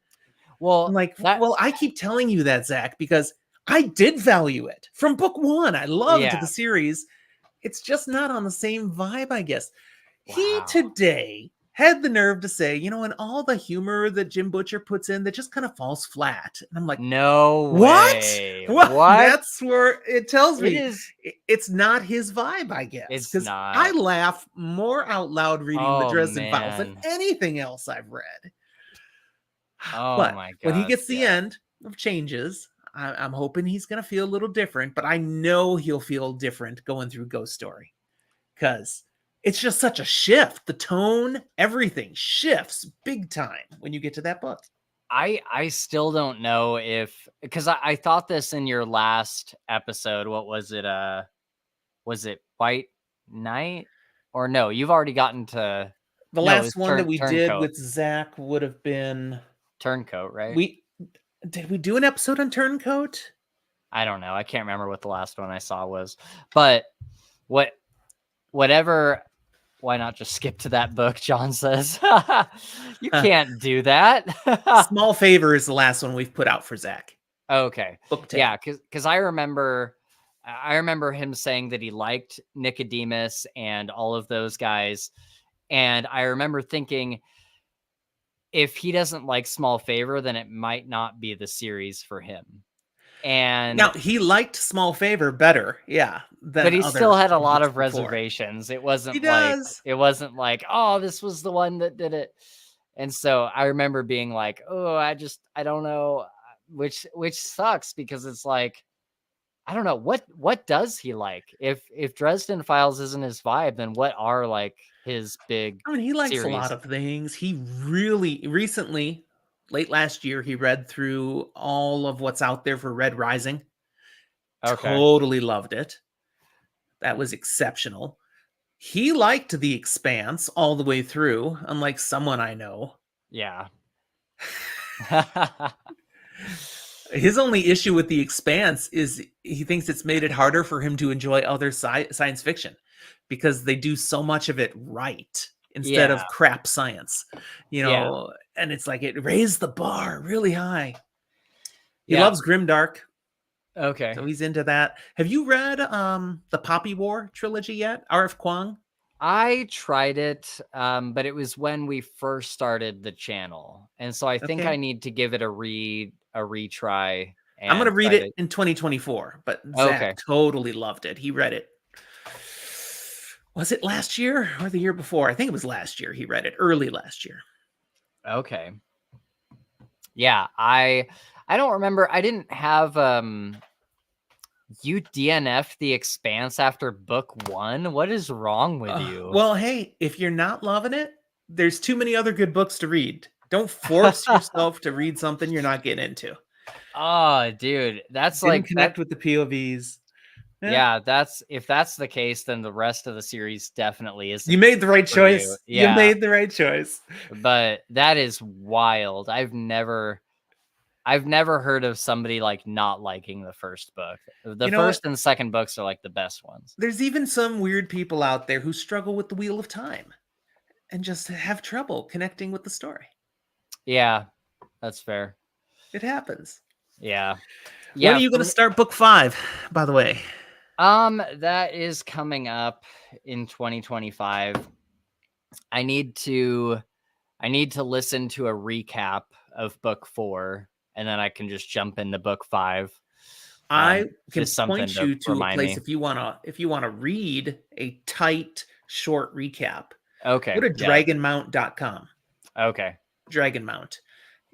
well, I'm like, well, I keep telling you that, Zach, because I did value it from book 1. I loved the series. It's just not on the same vibe, I guess. Wow. He today had the nerve to say, you know, and all the humor that Jim Butcher puts in, that just kind of falls flat. And I'm like, no way. What? That's where it tells me it's not his vibe, I guess. It's not. I laugh more out loud reading the Dresden Files than anything else I've read. But my God, when he gets the end of Changes, I'm hoping he's going to feel a little different, but I know he'll feel different going through Ghost Story because it's just such a shift. The tone, everything shifts big time when you get to that book. I still don't know if, because I thought this in your last episode. What was it? Was it White Knight? Or no, you've already gotten to the last one that we did with Zach would have been Turncoat, right? Did we do an episode on Turncoat? I don't know. I can't remember what the last one I saw was. But whatever, why not just skip to that book, John says. You can't do that. Small Favor is the last one we've put out for Zach. Okay. Book 10. Yeah, because I remember him saying that he liked Nicodemus and all of those guys. And I remember thinking, if he doesn't like Small Favor, then it might not be the series for him. And now he liked Small Favor better, but he still had a lot of reservations. It wasn't like, oh, this was the one that did it. And so I remember being like, oh, I don't know, which sucks, because it's like, I don't know what does he like? If Dresden Files isn't his vibe, then what are like his big? I mean, he likes a lot of things. He really recently, late last year, he read through all of what's out there for Red Rising. Okay. Totally loved it. That was exceptional. He liked The Expanse all the way through, unlike someone I know. Yeah. His only issue with The Expanse is he thinks it's made it harder for him to enjoy other science fiction because they do so much of it right instead of crap science, you know, and it's like it raised the bar really high. He loves grimdark. Okay. So he's into that. Have you read the Poppy War trilogy yet? R.F. Kuang? I tried it, but it was when we first started the channel. And so I think I need to give it a retry. I'm going to read it in 2024, but Zach totally loved it. He read it. Was it last year or the year before? I think it was last year. He read it early last year. Okay. Yeah, I don't remember. I didn't have you DNF The Expanse after book 1. What is wrong with you? Well, hey, if you're not loving it, there's too many other good books to read. Don't force yourself to read something you're not getting into. Oh, dude, that's Didn't connect with the POVs. Yeah, if that's the case, then the rest of the series definitely is. You made the right choice. Yeah. You made the right choice. But that is wild. I've never heard of somebody like not liking the first book. The first and second books are like the best ones. There's even some weird people out there who struggle with the Wheel of Time and just have trouble connecting with the story. Yeah, that's fair. It happens. Yeah. When are you going to start book 5, by the way? That is coming up in 2025. I need to listen to a recap of book 4, and then I can just jump into book 5. I can point you to a place if you want to read a tight, short recap. Okay. Go to dragonmount.com. Okay. Dragonmount.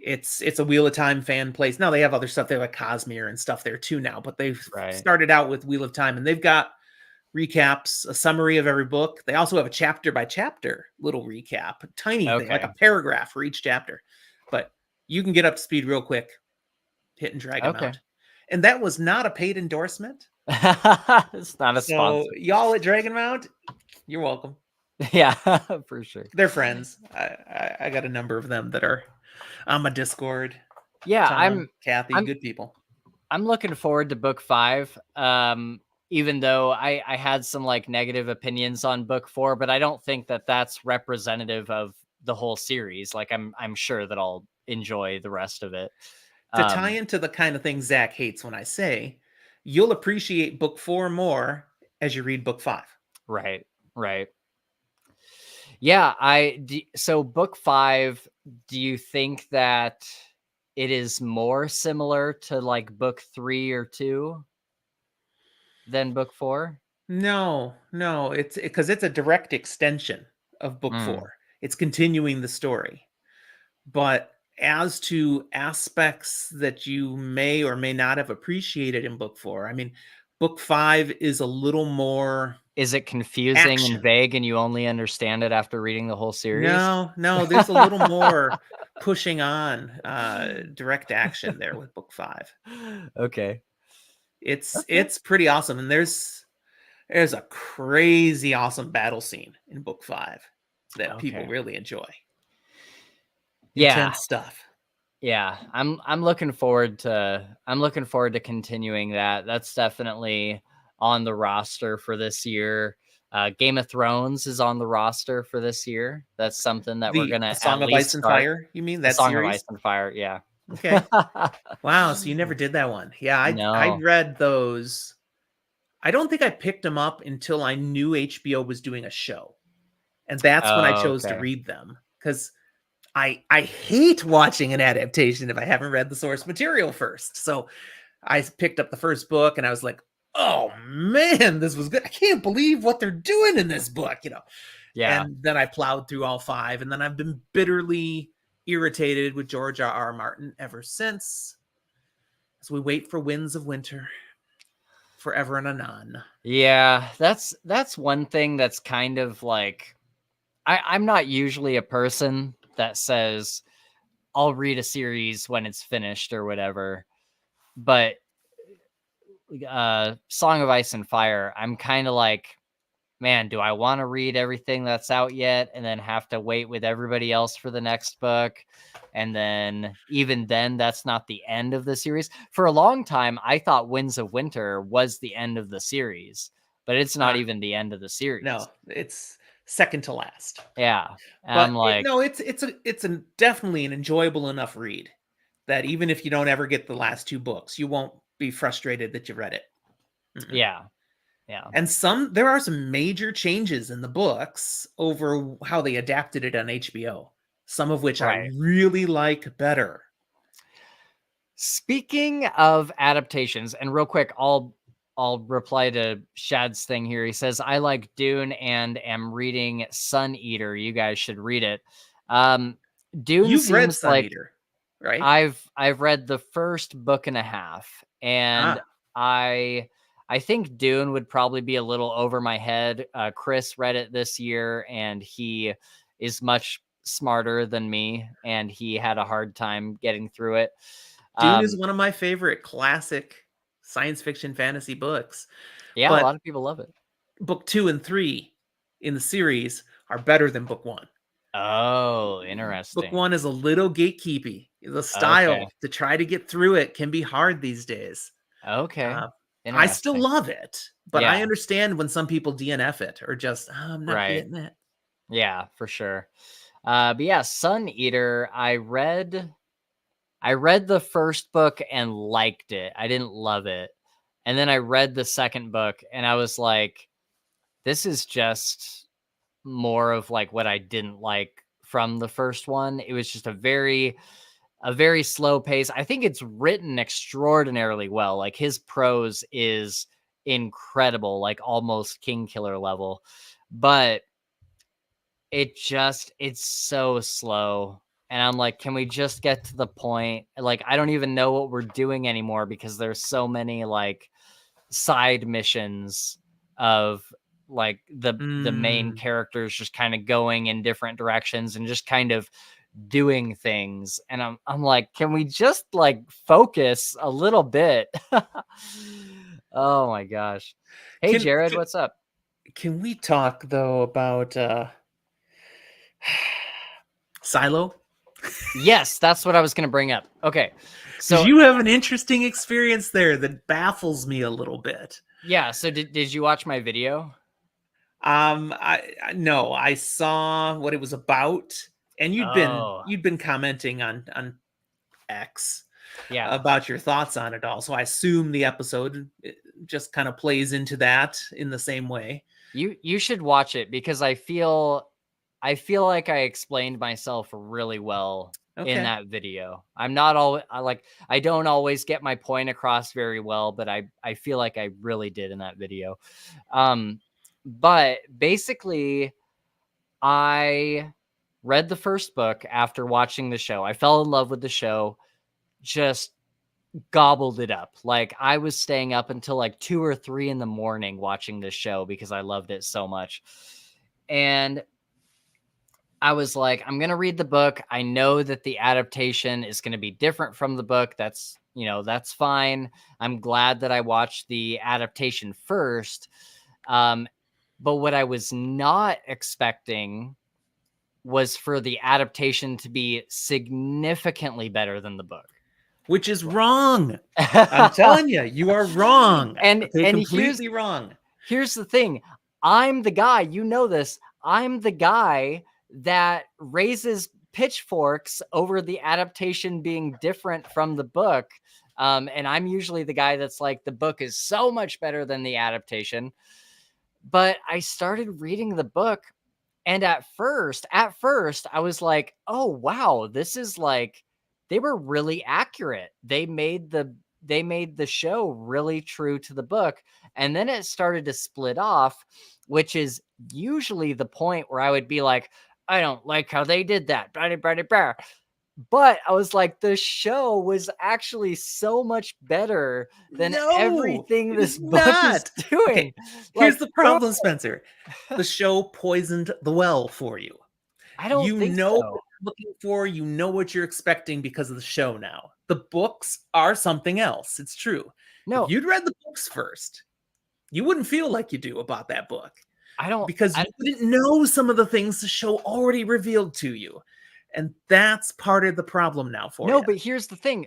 It's a Wheel of Time fan place. Now they have other stuff. They have like Cosmere and stuff there too now, but they've started out with Wheel of Time, and they've got recaps, a summary of every book. They also have a chapter by chapter little recap, a tiny thing, like a paragraph for each chapter. But you can get up to speed real quick hitting Dragonmount. And that was not a paid endorsement. It's not a sponsor. So y'all at Dragonmount, you're welcome. Yeah, for sure. They're friends. I got a number of them that are on my Discord. Yeah, Tom, Kathy, good people. I'm looking forward to book 5. Even though I had some like negative opinions on book 4, but I don't think that that's representative of the whole series. Like I'm sure that I'll enjoy the rest of it. To tie into the kind of thing Zach hates when I say, you'll appreciate book 4 more as you read book 5. Right. Yeah, so book 5, do you think that it is more similar to like book 3 or 2 than book 4? No, it's because it's a direct extension of book 4. It's continuing the story. But as to aspects that you may or may not have appreciated in book 4, I mean, book 5 is a little more. Is it confusing and vague and you only understand it after reading the whole series? No, there's a little more pushing on direct action there with book 5. Okay. It's pretty awesome. And there's a crazy awesome battle scene in book 5 that people really enjoy. Intense stuff. Yeah, I'm looking forward to continuing that. That's definitely on the roster for this year. Game of Thrones is on the roster for this year. That's something that we're gonna Song of Ice and Fire. You mean that Song series? of Ice and Fire? Yeah. Okay. Wow. So you never did that one? Yeah, I read those. I don't think I picked them up until I knew HBO was doing a show, and that's when I chose to read them because I hate watching an adaptation if I haven't read the source material first. So I picked up the first book and I was like, oh man, this was good. I can't believe what they're doing in this book, Yeah. And then I plowed through all 5, and then I've been bitterly irritated with George R.R. Martin ever since. As we wait for Winds of Winter forever and anon. Yeah, that's one thing that's kind of like I'm not usually a person that says I'll read a series when it's finished or whatever, but Song of Ice and Fire, I'm kind of like, man, do I want to read everything that's out yet and then have to wait with everybody else for the next book? And then even then, that's not the end of the series. For a long time, I thought Winds of Winter was the end of the series, but it's not even the end of the series. No, it's second to last. Yeah. But I'm like, it's definitely an enjoyable enough read that even if you don't ever get the last 2 books, you won't be frustrated that you read it. Yeah. And there are some major changes in the books over how they adapted it on HBO, some of which I really like better. Speaking of adaptations, and real quick, I'll reply to Shad's thing here. He says, I like Dune and am reading Sun Eater. You guys should read it. Dune You've read seems Sun like Eater, right? I've read the first book and a half, and I think Dune would probably be a little over my head. Chris read it this year, and he is much smarter than me, and he had a hard time getting through it. Dune is one of my favorite classic science fiction fantasy books. Yeah, a lot of people love it. Book 2 and 3 in the series are better than book 1. Oh, interesting. Book 1 is a little gatekeepy. The style to try to get through it can be hard these days. Okay. I still love it, but I understand when some people DNF it or just, I'm not getting it. Yeah, for sure. But yeah, Sun Eater, I read the first book and liked it. I didn't love it. And then I read the second book and I was like, this is just more of like what I didn't like from the first one. It was just a very slow pace. I think it's written extraordinarily well. Like his prose is incredible, like almost King Killer level, but it's so slow. And I'm like, can we just get to the point? Like, I don't even know what we're doing anymore because there's so many like side missions of like the main characters just kind of going in different directions and just kind of doing things. And I'm like, can we just like focus a little bit? Oh my gosh. Hey, Jared, what's up? Can we talk though about Silo? Yes, that's what I was going to bring up. Okay. So you have an interesting experience there that baffles me a little bit. Yeah. So did you watch my video? I saw what it was about, and you'd been commenting on X about your thoughts on it all. So I assume the episode just kind of plays into that in the same way. You should watch it because I feel like I explained myself really well in that video. I'm not all I don't always get my point across very well, but I feel like I really did in that video. But basically I read the first book after watching the show. I fell in love with the show, just gobbled it up. Like I was staying up until like 2 or 3 in the morning watching this show because I loved it so much. And I was like, I'm going to read the book. I know that the adaptation is going to be different from the book. That's fine. I'm glad that I watched the adaptation first. But what I was not expecting was for the adaptation to be significantly better than the book. Which is wrong. I'm telling you, you are wrong. And completely wrong. Here's the thing. I'm the guy, you know this. I'm the guy that raises pitchforks over the adaptation being different from the book. And I'm usually the guy that's like, the book is so much better than the adaptation. But I started reading the book, and at first I was like, oh wow, this is like, they were really accurate. They made the show really true to the book. And then it started to split off, which is usually the point where I would be like, I don't like how they did that. But I was like, the show was actually so much better than everything this book is doing. Okay. Here's the problem, Spencer. The show poisoned the well for you. I don't think so. What you're looking for, you know what you're expecting because of the show now. The books are something else. It's true. No, if you'd read the books first, you wouldn't feel like you do about that book. Because you wouldn't know some of the things the show already revealed to you. And that's part of the problem now for you. No, but here's the thing.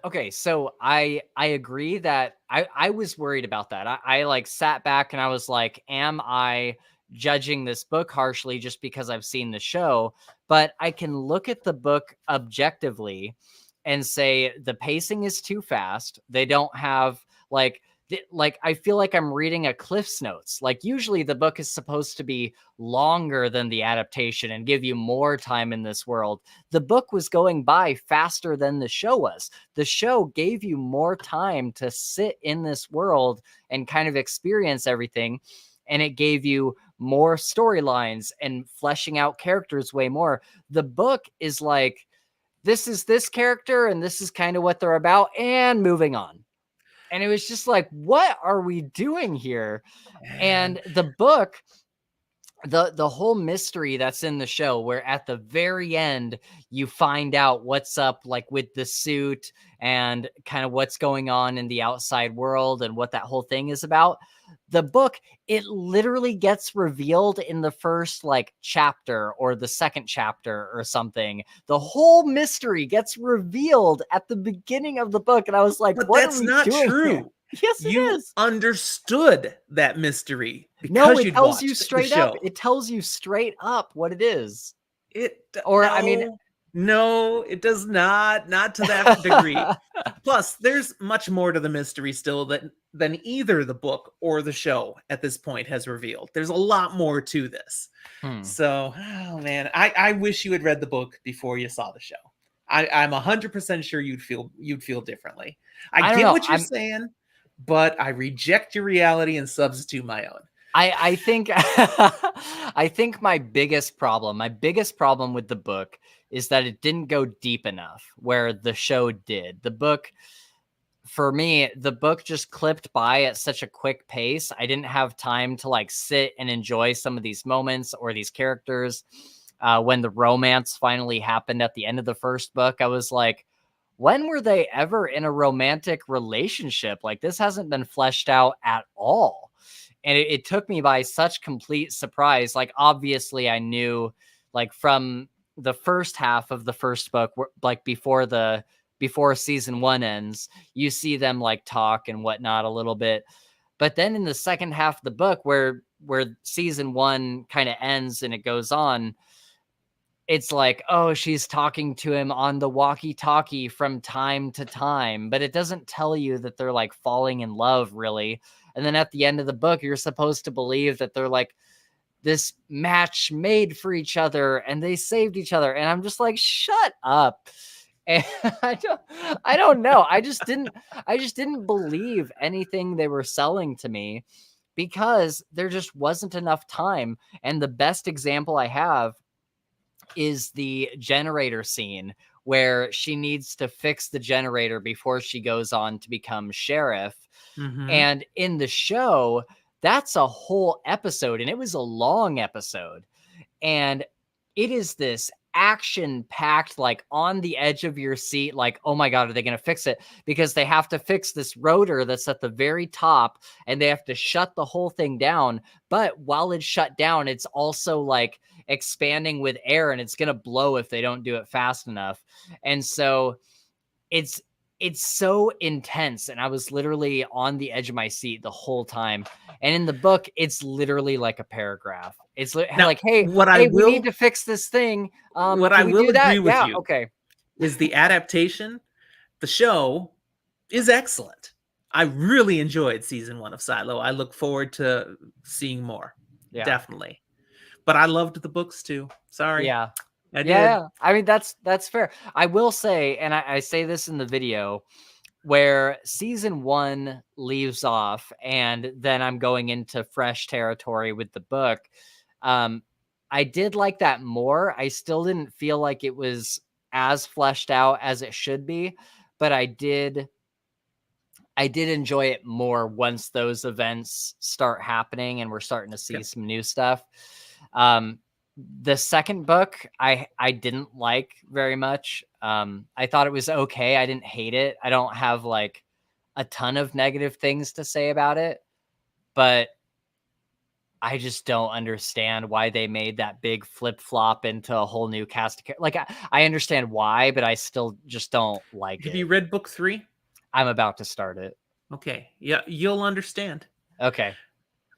Okay, so I agree that I was worried about that. I like sat back and I was like, am I judging this book harshly just because I've seen the show? But I can look at the book objectively and say the pacing is too fast. They don't have like I feel like I'm reading a Cliff's Notes. Like usually the book is supposed to be longer than the adaptation and give you more time in this world. The book was going by faster than the show was. The show gave you more time to sit in this world and kind of experience everything. And it gave you more storylines and fleshing out characters way more. The book is like, this is this character and this is kind of what they're about and moving on. And it was just like, what are we doing here? And the book, the whole mystery that's in the show, where at the very end, you find out what's up like with the suit and kind of what's going on in the outside world and what that whole thing is about. The book, it literally gets revealed in the first like chapter or the second chapter or something. The whole mystery gets revealed at the beginning of the book. And I was like, but what that's are we not doing true. Here? Yes, it is. Understood that mystery. No, it tells you straight up. It tells you straight up what it is. No, it does not. Not to that degree. Plus, there's much more to the mystery still than either the book or the show at this point has revealed. There's a lot more to this. So, oh man, I wish you had read the book before you saw the show. I'm 100% sure you'd feel differently. I get what you're saying, but I reject your reality and substitute my own. I think I think my biggest problem with the book is that it didn't go deep enough where the show did. The book, for me, the book just clipped by at such a quick pace. I didn't have time to like sit and enjoy some of these moments or these characters. When the romance finally happened at the end of the first book, I was like, when were they ever in a romantic relationship? Like, this hasn't been fleshed out at all. And it took me by such complete surprise. Like, obviously I knew, like, from the first half of the first book, like before season 1 ends, you see them like talk and whatnot a little bit. But then in the second half of the book, where season 1 kind of ends and it goes on, it's like, oh, she's talking to him on the walkie-talkie from time to time, but it doesn't tell you that they're like falling in love really. And then at the end of the book, you're supposed to believe that they're like this match made for each other and they saved each other. And I'm just like, shut up. And I don't know. I just didn't believe anything they were selling to me because there just wasn't enough time. And the best example I have is the generator scene where she needs to fix the generator before she goes on to become sheriff. Mm-hmm. And in the show, that's a whole episode, and it was a long episode. And it is this action-packed, like on the edge of your seat, like, oh my God, are they going to fix it? Because they have to fix this rotor that's at the very top, and they have to shut the whole thing down. But while it's shut down, it's also like expanding with air, and it's going to blow if they don't do it fast enough. And so it's so intense, and I was literally on the edge of my seat the whole time. And in the book, it's literally like a paragraph. It's now, like, hey, we need to fix this thing. What I will agree with you, okay, is the adaptation. The show is excellent. I really enjoyed season 1 of Silo. I look forward to seeing more. Yeah. Definitely. But I loved the books too. Sorry. Yeah. I did. Yeah. I mean, that's fair. I will say, and I say this in the video, where season 1 leaves off and then I'm going into fresh territory with the book. I did like that more. I still didn't feel like it was as fleshed out as it should be, but I did enjoy it more once those events start happening and we're starting to see some new stuff. The second book, I didn't like very much. I thought it was okay. I didn't hate it. I don't have like a ton of negative things to say about it, but I just don't understand why they made that big flip flop into a whole new cast of characters. Like, I understand why, but I still just don't like it. Have you read book 3? I'm about to start it. Okay. Yeah, you'll understand. Okay.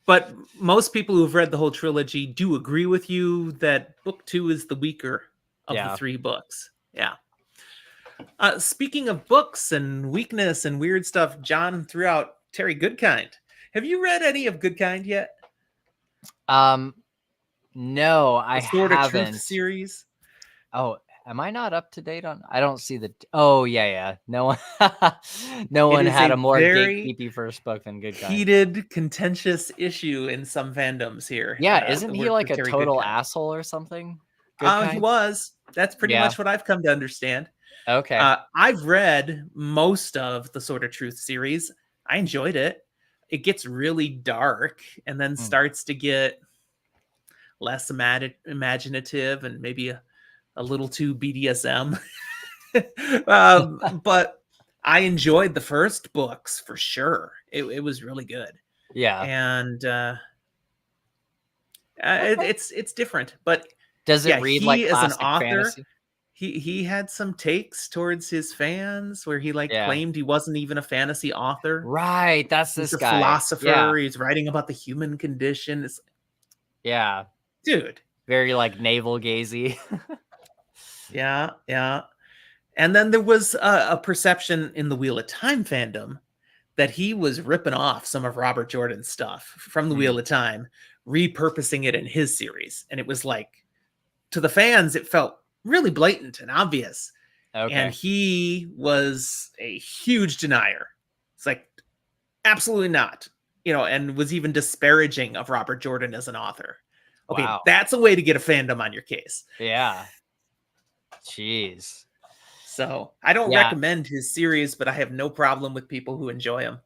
But most people who've read the whole trilogy do agree with you that book 2 is the weaker of the 3 books. Yeah. Speaking of books and weakness and weird stuff, John threw out Terry Goodkind. Have you read any of Goodkind yet? No, I the Sword of Truth haven't. series. Oh, am I not up to date on? I don't see the. Oh yeah. No one, no one had a more gatekeepy first book than Goodkind. Heated, contentious issue in some fandoms here. Yeah, isn't he like a total asshole or something? He was. That's pretty much what I've come to understand. Okay. I've read most of the Sword of Truth series. I enjoyed it. It gets really dark and then starts to get less imaginative and maybe a little too BDSM. But I enjoyed the first books for sure. It was really good. Yeah. And it's different. But does it read like classic as an author, fantasy? He had some takes towards his fans where he claimed he wasn't even a fantasy author. Right, that's this guy. He's a philosopher. Yeah. He's writing about the human condition. Yeah, dude, very like navel gazy. Yeah. And then there was a perception in the Wheel of Time fandom that he was ripping off some of Robert Jordan's stuff from the Wheel of Time, repurposing it in his series, and it was like, to the fans, it felt really blatant and obvious. Okay. And he was a huge denier. It's like, absolutely not, and was even disparaging of Robert Jordan as an author. Okay, wow. That's a way to get a fandom on your case. Yeah. Jeez. So I don't recommend his series, but I have no problem with people who enjoy them.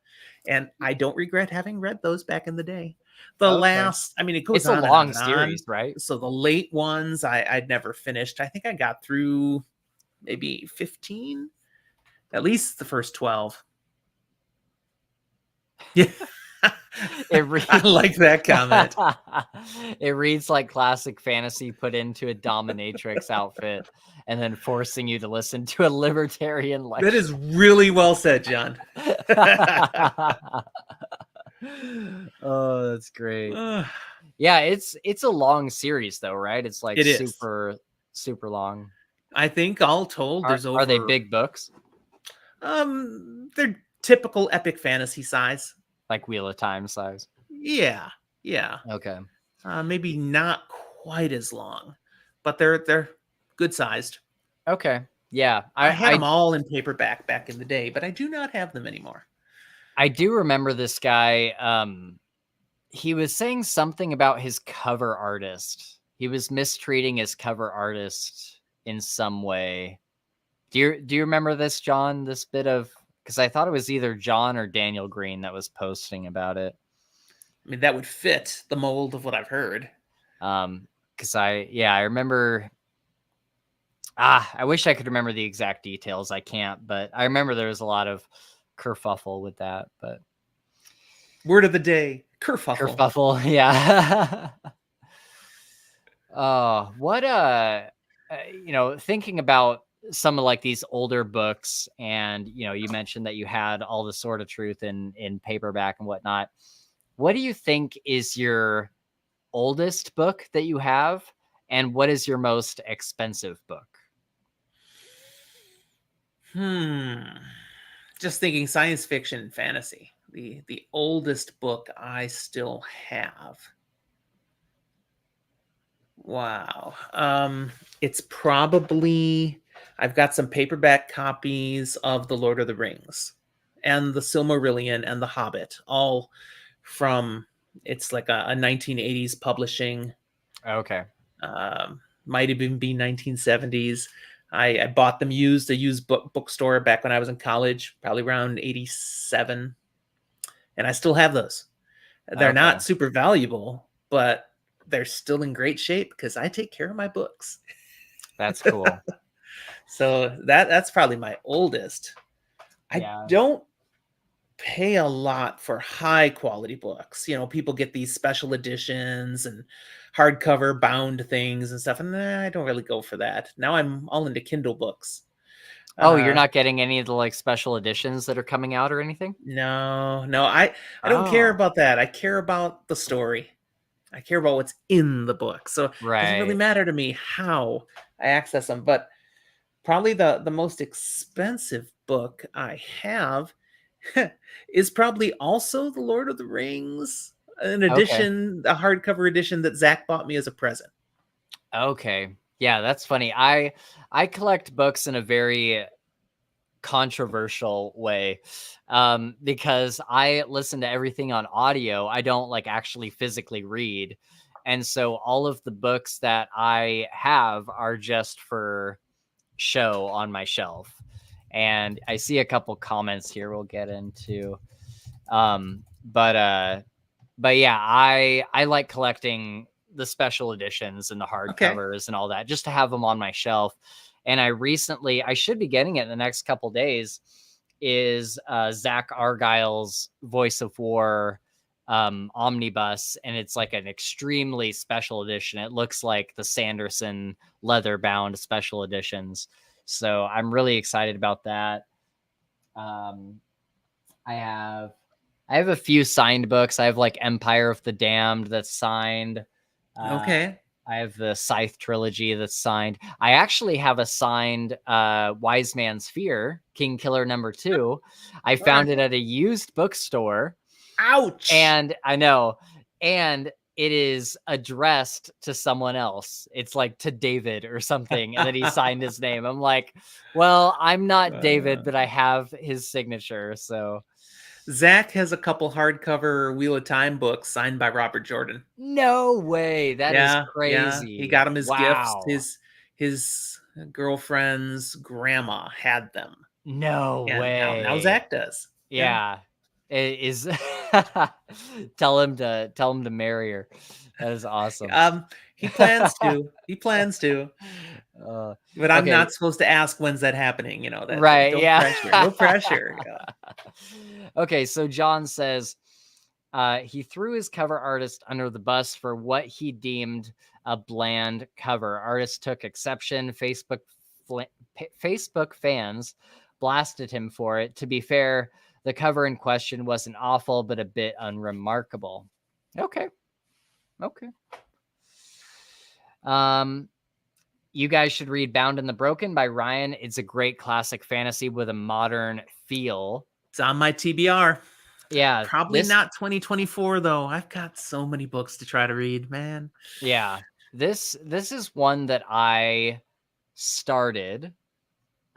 And I don't regret having read those back in the day. The last, it goes on. It's a long series, right? So the late ones, I'd never finished. I think I got through maybe 15, at least the first 12. Yeah. I like that comment. It reads like classic fantasy put into a dominatrix outfit and then forcing you to listen to a libertarian lecture. That is really well said, John. Oh, that's great. Yeah, it's a long series though, right? It's like super long. I think all told are they big books? They're typical epic fantasy size. Like Wheel of Time size. Yeah. Okay. Maybe not quite as long, but they're good sized. Okay. Yeah. I had them all in paperback back in the day, but I do not have them anymore. I do remember this guy. He was saying something about his cover artist. He was mistreating his cover artist in some way. Do you remember this, John? This bit of, because I thought it was either John or Daniel Green that was posting about it. That would fit the mold of what I've heard. Because I remember. I wish I could remember the exact details. I can't, but I remember there was a lot of kerfuffle with that. But word of the day: kerfuffle. Kerfuffle, yeah. Thinking about some of like these older books, and you mentioned that you had all the Sword of Truth in paperback and whatnot. What do you think is your oldest book that you have, and what is your most expensive book? Just thinking science fiction and fantasy. The oldest book I still have. Wow. It's probably, I've got some paperback copies of The Lord of the Rings and The Silmarillion and The Hobbit, all from, it's like a 1980s publishing. Okay. Might even be 1970s. I bought them used, a used bookstore back when I was in college, probably around 87. And I still have those. They're not super valuable, but they're still in great shape because I take care of my books. That's cool. So that's probably my oldest. I don't pay a lot for high quality books. People get these special editions and hardcover bound things and stuff, and I don't really go for that. Now I'm all into Kindle books. Oh, you're not getting any of the like special editions that are coming out or anything? No, I don't care about that. I care about the story. I care about what's in the book. So it doesn't really matter to me how I access them. But probably the most expensive book I have is probably also The Lord of the Rings, an edition, a hardcover edition that Zach bought me as a present. Okay. Yeah, that's funny. I collect books in a very controversial way, because I listen to everything on audio. I don't like actually physically read. And so all of the books that I have are just for show on my shelf. And I see a couple comments here we'll get into. But yeah, I like collecting the special editions and the hardcovers and all that, just to have them on my shelf. And I should be getting it in the next couple days, is Zach Argyle's Voice of War omnibus, and it's like an extremely special edition. It looks like the Sanderson leather bound special editions, so I'm really excited about that. I have a few signed books. I have like Empire of the Damned that's signed. Okay. I have the Scythe trilogy that's signed. I actually have a signed Wise Man's Fear, King Killer #2. I found it at a used bookstore. Ouch! And I know. And it is addressed to someone else. It's like to David or something. And then he signed his name. I'm like, well, I'm not David, but I have his signature. So Zach has a couple hardcover Wheel of Time books signed by Robert Jordan. No way. That is crazy. Yeah. He got him his gifts. His girlfriend's grandma had them. No way. Now Zach does. Yeah. It is tell him to marry her. That is awesome. He plans to. But I'm not supposed to ask when's that happening, you know. That, right? No pressure. Yeah. Okay, so John says he threw his cover artist under the bus for what he deemed a bland cover. Artist took exception. Facebook fans blasted him for it. To be fair, the cover in question wasn't awful, but a bit unremarkable. Okay. You guys should read Bound and the Broken by Ryan. It's a great classic fantasy with a modern feel. It's on my TBR. Yeah. Probably not 2024 though. I've got so many books to try to read, man. Yeah. This is one that I started.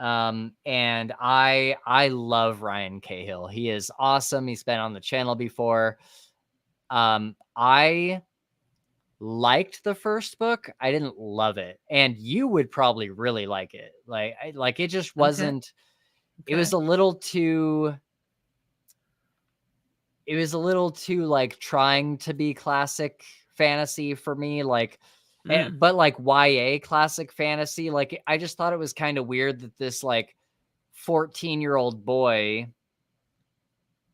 And I love Ryan Cahill. He is awesome. He's been on the channel before. I liked the first book. I didn't love it, and you would probably really like it. Like it just wasn't. Okay. It was a little too. It was a little too like trying to be classic fantasy for me. Like, but like YA classic fantasy. Like I just thought it was kind of weird that this like 14-year-old boy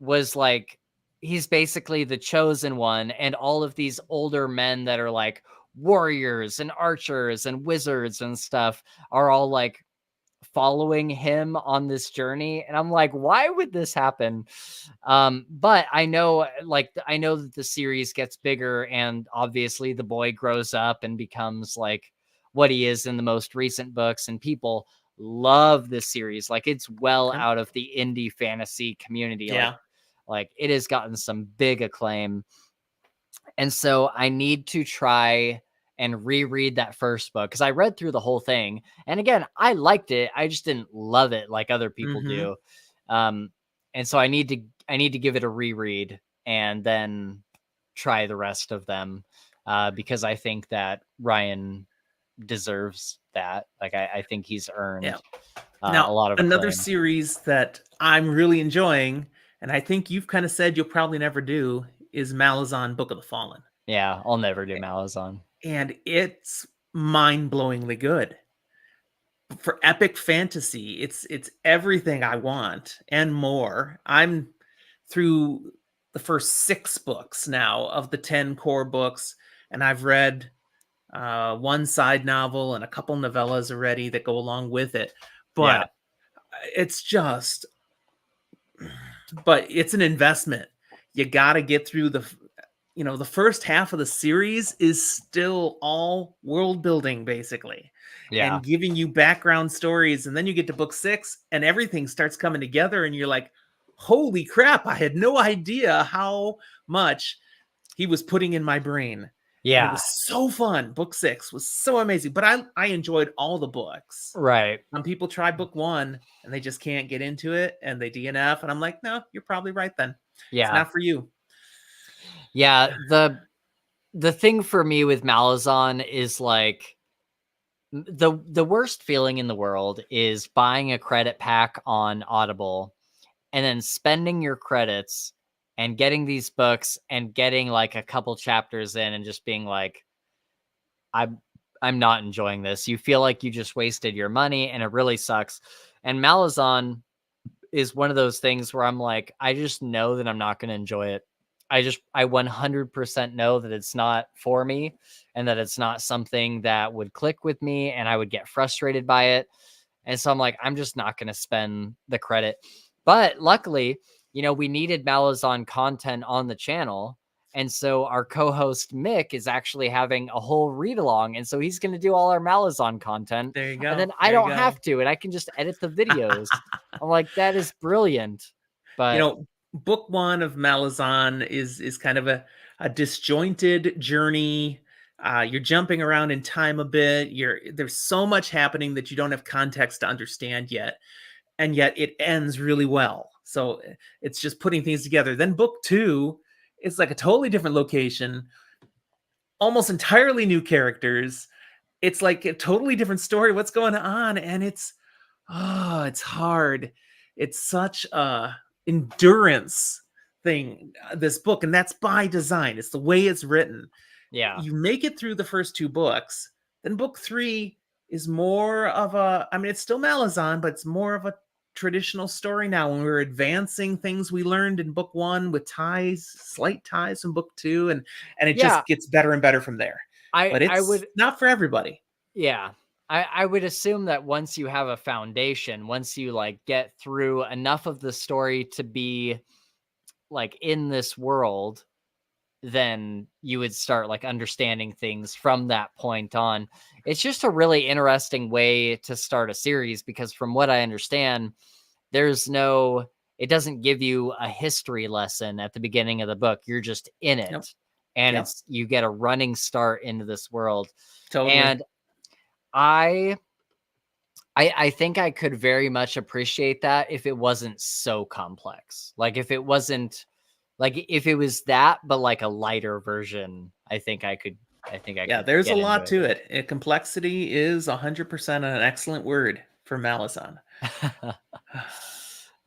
was like. He's basically the chosen one, and all of these older men that are like warriors and archers and wizards and stuff are all like following him on this journey. And I'm like, why would this happen? But I know that the series gets bigger, and obviously the boy grows up and becomes like what he is in the most recent books, and people love this series. Like it's out of the indie fantasy community. Yeah. Like it has gotten some big acclaim. And so I need to try and reread that first book, because I read through the whole thing. And again, I liked it. I just didn't love it like other people do. And so I need to give it a reread and then try the rest of them, because I think that Ryan deserves that. Like I think he's earned a lot of another acclaim. Series that I'm really enjoying, and I think you've kind of said you'll probably never do, is Malazan Book of the Fallen. Yeah, I'll never do Malazan. And it's mind-blowingly good. For epic fantasy, it's everything I want and more. I'm through the first 6 books now of the 10 core books, and I've read one side novel and a couple novellas already that go along with it. But it's just... But it's an investment. You got to get through the first half of the series is still all world building, basically, and giving you background stories. And then you get to book 6 and everything starts coming together. And you're like, holy crap, I had no idea how much he was putting in my brain. Yeah. And it was so fun. Book 6 was so amazing. But I enjoyed all the books. Right. Some people try book 1 and they just can't get into it and they DNF. And I'm like, no, you're probably right then. Yeah. It's not for you. Yeah. The thing for me with Malazan is like the worst feeling in the world is buying a credit pack on Audible and then spending your credits and getting these books and getting like a couple chapters in and just being like, I'm not enjoying this. You feel like you just wasted your money and it really sucks. And Malazan is one of those things where I'm like, I just know that I'm not going to enjoy it. I 100% know that it's not for me and that it's not something that would click with me and I would get frustrated by it. And so I'm like, I'm just not going to spend the credit. But luckily, we needed Malazan content on the channel. And so our co-host Mick is actually having a whole read along. And so he's going to do all our Malazan content. There you go. And then I don't have to, and I can just edit the videos. I'm like, that is brilliant. But book 1 of Malazan is kind of a disjointed journey. You're jumping around in time a bit. There's so much happening that you don't have context to understand yet. And yet it ends really well. So it's just putting things together. Then book 2 is like a totally different location, almost entirely new characters. It's like a totally different story. What's going on? And it's hard. It's such a endurance thing, this book. And that's by design. It's the way it's written. Yeah. You make it through the first 2 books. Then book 3 is more of it's still Malazan, but it's more of a traditional story now when we're advancing things we learned in book 1 with slight ties in book 2, and it just gets better and better from there. But it's not for everybody. Yeah. I would assume that once you have a foundation, once you like get through enough of the story to be like in this world, then you would start like understanding things from that point on. It's just a really interesting way to start a series because from what I understand, it doesn't give you a history lesson at the beginning of the book. You're just in it. Nope. And you get a running start into this world. Totally. And I think I could very much appreciate that if it wasn't so complex. Like if it wasn't like if it was that, but like a lighter version, I think I could. Yeah, there's a lot to it. Complexity is 100% an excellent word for Malazan.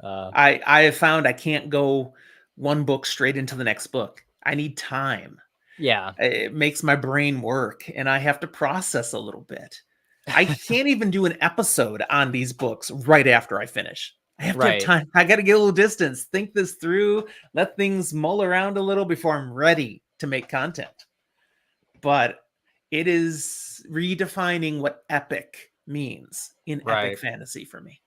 I have found I can't go one book straight into the next book. I need time. Yeah, it makes my brain work, and I have to process a little bit. I can't even do an episode on these books right after I finish. I have to have time. I got to get a little distance, think this through, let things mull around a little before I'm ready to make content. But it is redefining what epic means in epic fantasy for me.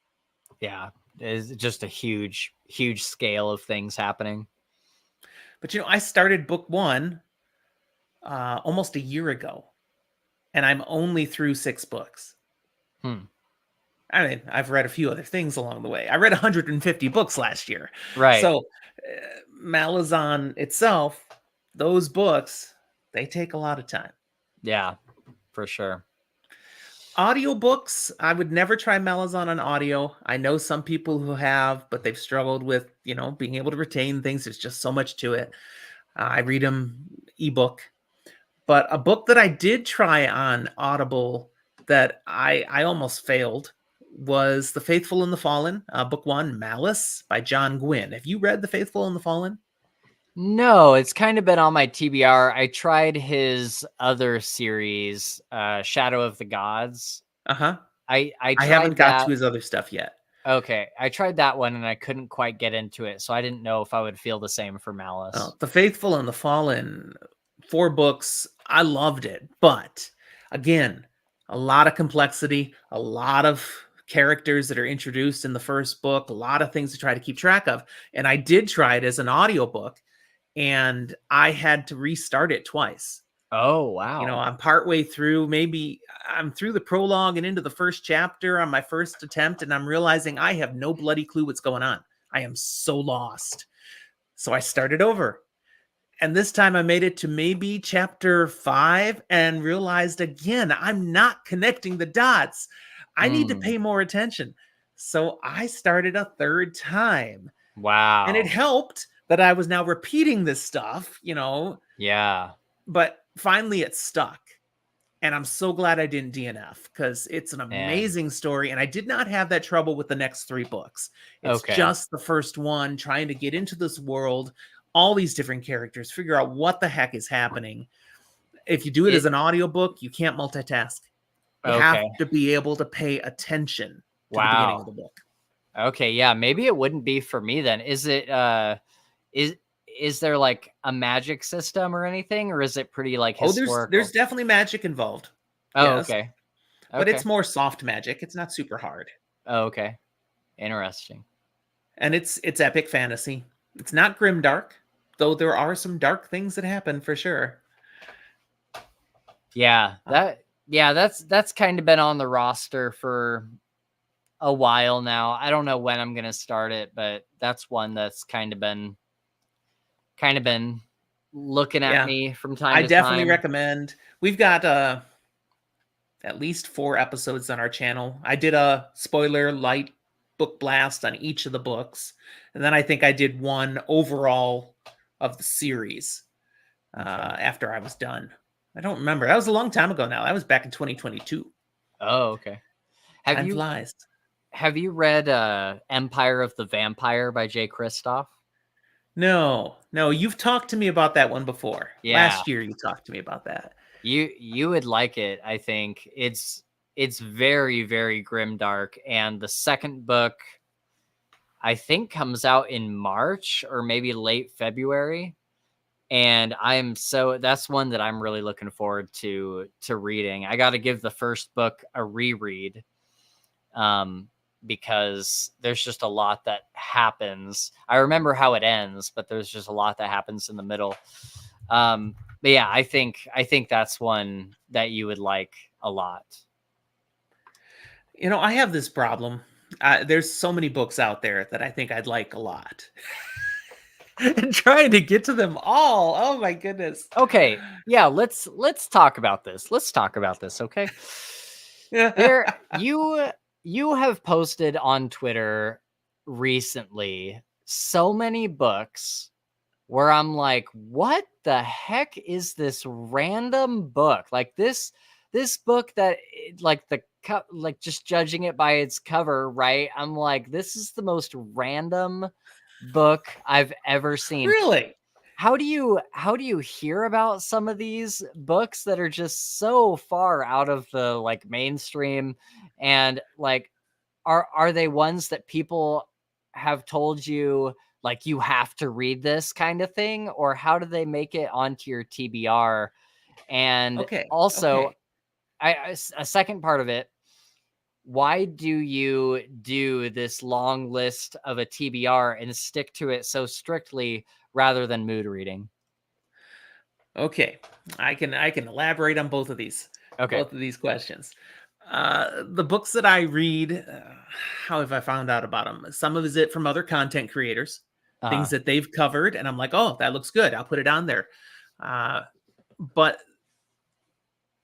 Yeah, it's just a huge, huge scale of things happening. But, I started book 1 almost a year ago, and I'm only through 6 books. I mean, I've read a few other things along the way. I read 150 books last year. Right. So Malazan itself, those books, they take a lot of time. Yeah, for sure. Audiobooks, I would never try Malazan on audio. I know some people who have, but they've struggled with, being able to retain things. There's just so much to it. I read them ebook. But a book that I did try on Audible that I almost failed was The Faithful and the Fallen, book 1, Malice by John Gwynne. Have you read The Faithful and the Fallen? No, it's kind of been on my TBR. I tried his other series, Shadow of the Gods. Uh-huh. I haven't got to his other stuff yet. Okay. I tried that one and I couldn't quite get into it. So I didn't know if I would feel the same for Malice. Oh, The Faithful and the Fallen, 4 books. I loved it. But again, a lot of complexity, a lot of characters that are introduced in the first book, a lot of things to try to keep track of. And I did try it as an audiobook. and I had to restart it twice. Oh, wow. You know, I'm partway through, maybe I'm through the prologue and into the first chapter on my first attempt, and I'm realizing I have no bloody clue what's going on. I am so lost. So I started over. And this time I made it to maybe chapter 5 and realized again, I'm not connecting the dots. I need to pay more attention. So I started a third time. Wow. And it helped that I was now repeating this stuff, you know. Yeah. But finally it stuck. And I'm so glad I didn't DNF because it's an amazing story. And I did not have that trouble with the next 3 books. It's just the first one, trying to get into this world, all these different characters, figure out what the heck is happening. If you do it as an audiobook, you can't multitask. You have to be able to pay attention to the beginning of the book. Okay, yeah, maybe it wouldn't be for me then. Is it is there like a magic system or anything, or is it pretty like historical? There's definitely magic involved. Oh, yes. Okay. But it's more soft magic. It's not super hard. Oh, okay. Interesting. And it's epic fantasy. It's not grimdark, though there are some dark things that happen for sure. Yeah, that's kind of been on the roster for a while now. I don't know when I'm going to start it, but that's one that's kind of been looking at me from time to time. I definitely recommend. We've got at least 4 episodes on our channel. I did a spoiler light book blast on each of the books, and then I think I did one overall of the series after I was done. I don't remember. That was a long time ago now. That was back in 2022. Oh, okay. Have you read Empire of the Vampire by Jay Kristoff? No, you've talked to me about that one before. Yeah. Last year you talked to me about that. You would like it, I think. It's very, very grimdark, and the second book I think comes out in March or maybe late February. And that's one that I'm really looking forward to reading. I got to give the first book a reread. Because there's just a lot that happens. I remember how it ends, but there's just a lot that happens in the middle. But yeah, I think that's one that you would like a lot. You know, I have this problem. There's so many books out there that I think I'd like a lot. And trying to get to them all. Oh my goodness. Okay. Yeah, let's talk about this. Okay. Yeah. You have posted on Twitter recently so many books where I'm like, what the heck is this random book? Like this book that like just judging it by its cover, right? I'm like, this is the most random book I've ever seen. Really? How do you hear about some of these books that are just so far out of the like mainstream, and like are they ones that people have told you like you have to read this kind of thing, or how do they make it onto your TBR? And also a second part of it, why do you do this long list of a TBR and stick to it so strictly rather than mood reading? Okay, I can elaborate on both of these. Okay. Both of these questions. The books that I read, how have I found out about them? Some of it from other content creators, things that they've covered, and I'm like, oh, that looks good. I'll put it on there. But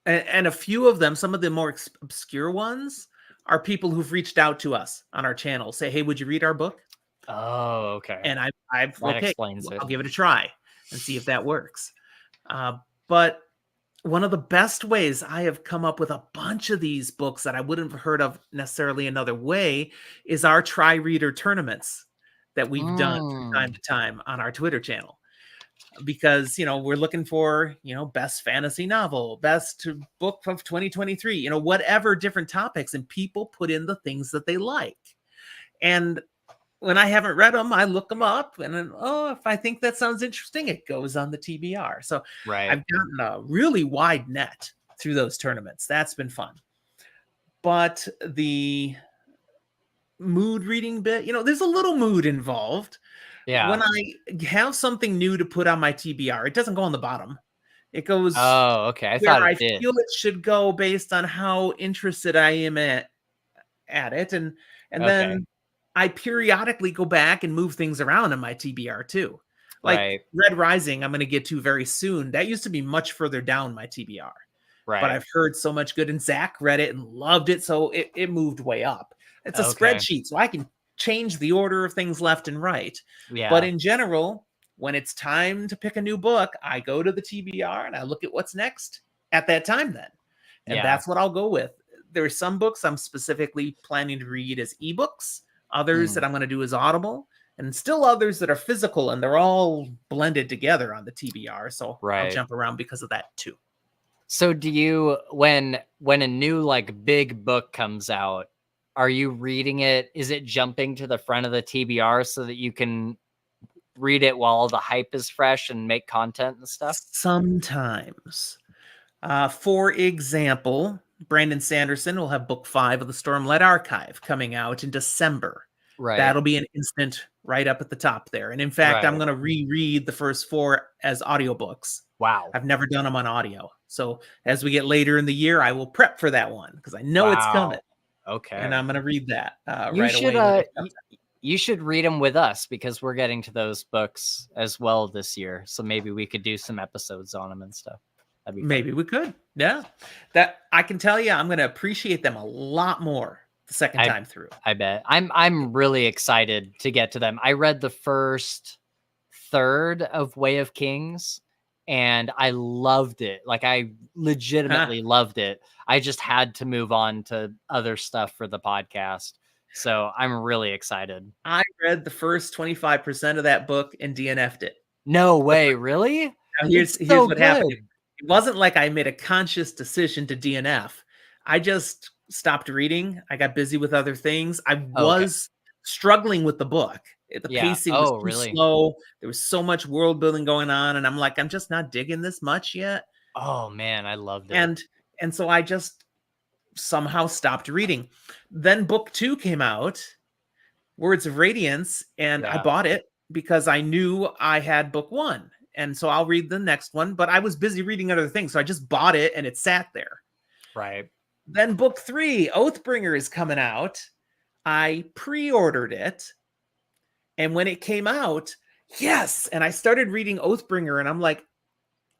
a few of them, some of the more obscure ones, are people who've reached out to us on our channel, say, hey, would you read our book? Oh, okay. And explains it. I'll give it a try and see if that works. But one of the best ways I have come up with a bunch of these books that I wouldn't have heard of necessarily another way is our try reader tournaments that we've done from time to time on our Twitter channel. Because, you know, we're looking for, you know, best fantasy novel, best book of 2023, you know, whatever different topics, and people put in the things that they like. And when I haven't read them, I look them up, and then, if I think that sounds interesting, it goes on the TBR. So I've gotten a really wide net through those tournaments. That's been fun. But the mood reading bit, you know, there's a little mood involved. when I have something new to put on my TBR, it doesn't go on the bottom. It goes okay. I where thought I it did. feel it should go based on how interested I am at it. And then I periodically go back and move things around in my TBR too. Like Red Rising, I'm going to get to very soon. That used to be much further down my TBR. But I've heard so much good, and Zach read it and loved it, so it moved way up. It's a spreadsheet, so I can change the order of things left and right. But in general, when it's time to pick a new book, I go to the TBR and I look at what's next at that time then. And that's what I'll go with. There are some books I'm specifically planning to read as ebooks, others that I'm going to do as Audible, and still others that are physical, and they're all blended together on the TBR. So I'll jump around because of that too. So do you, when a new like big book comes out, are you reading it? Is it jumping to the front of the TBR so that you can read it while the hype is fresh and make content and stuff? Sometimes. For example, Brandon Sanderson will have book 5 of the Stormlight Archive coming out in December. That'll be an instant right up at the top there. And in fact, I'm going to reread the first 4 as audiobooks. Wow. I've never done them on audio. So as we get later in the year, I will prep for that one because I know it's coming. Okay. And I'm going to read that away. You should read them with us because we're getting to those books as well this year. So maybe we could do some episodes on them and stuff. Maybe we could. Yeah. That I can tell you, I'm going to appreciate them a lot more the second time through. I bet. I'm really excited to get to them. I read the first third of Way of Kings and I loved it. Like I legitimately loved it. I just had to move on to other stuff for the podcast. So I'm really excited. I read the first 25% of that book and DNF'd it. No way, really? Now here's what happened. It wasn't like I made a conscious decision to DNF. I just stopped reading. I got busy with other things. I was struggling with the book. The pacing was too slow. There was so much world building going on. And I'm like, I'm just not digging this much yet. Oh man, I loved it. And so I just somehow stopped reading. Then book 2 came out, Words of Radiance, and I bought it because I knew I had book 1. And so I'll read the next one, but I was busy reading other things. So I just bought it and it sat there. Right. Then book 3, Oathbringer, is coming out. I pre-ordered it. And when it came out, yes. And I started reading Oathbringer and I'm like,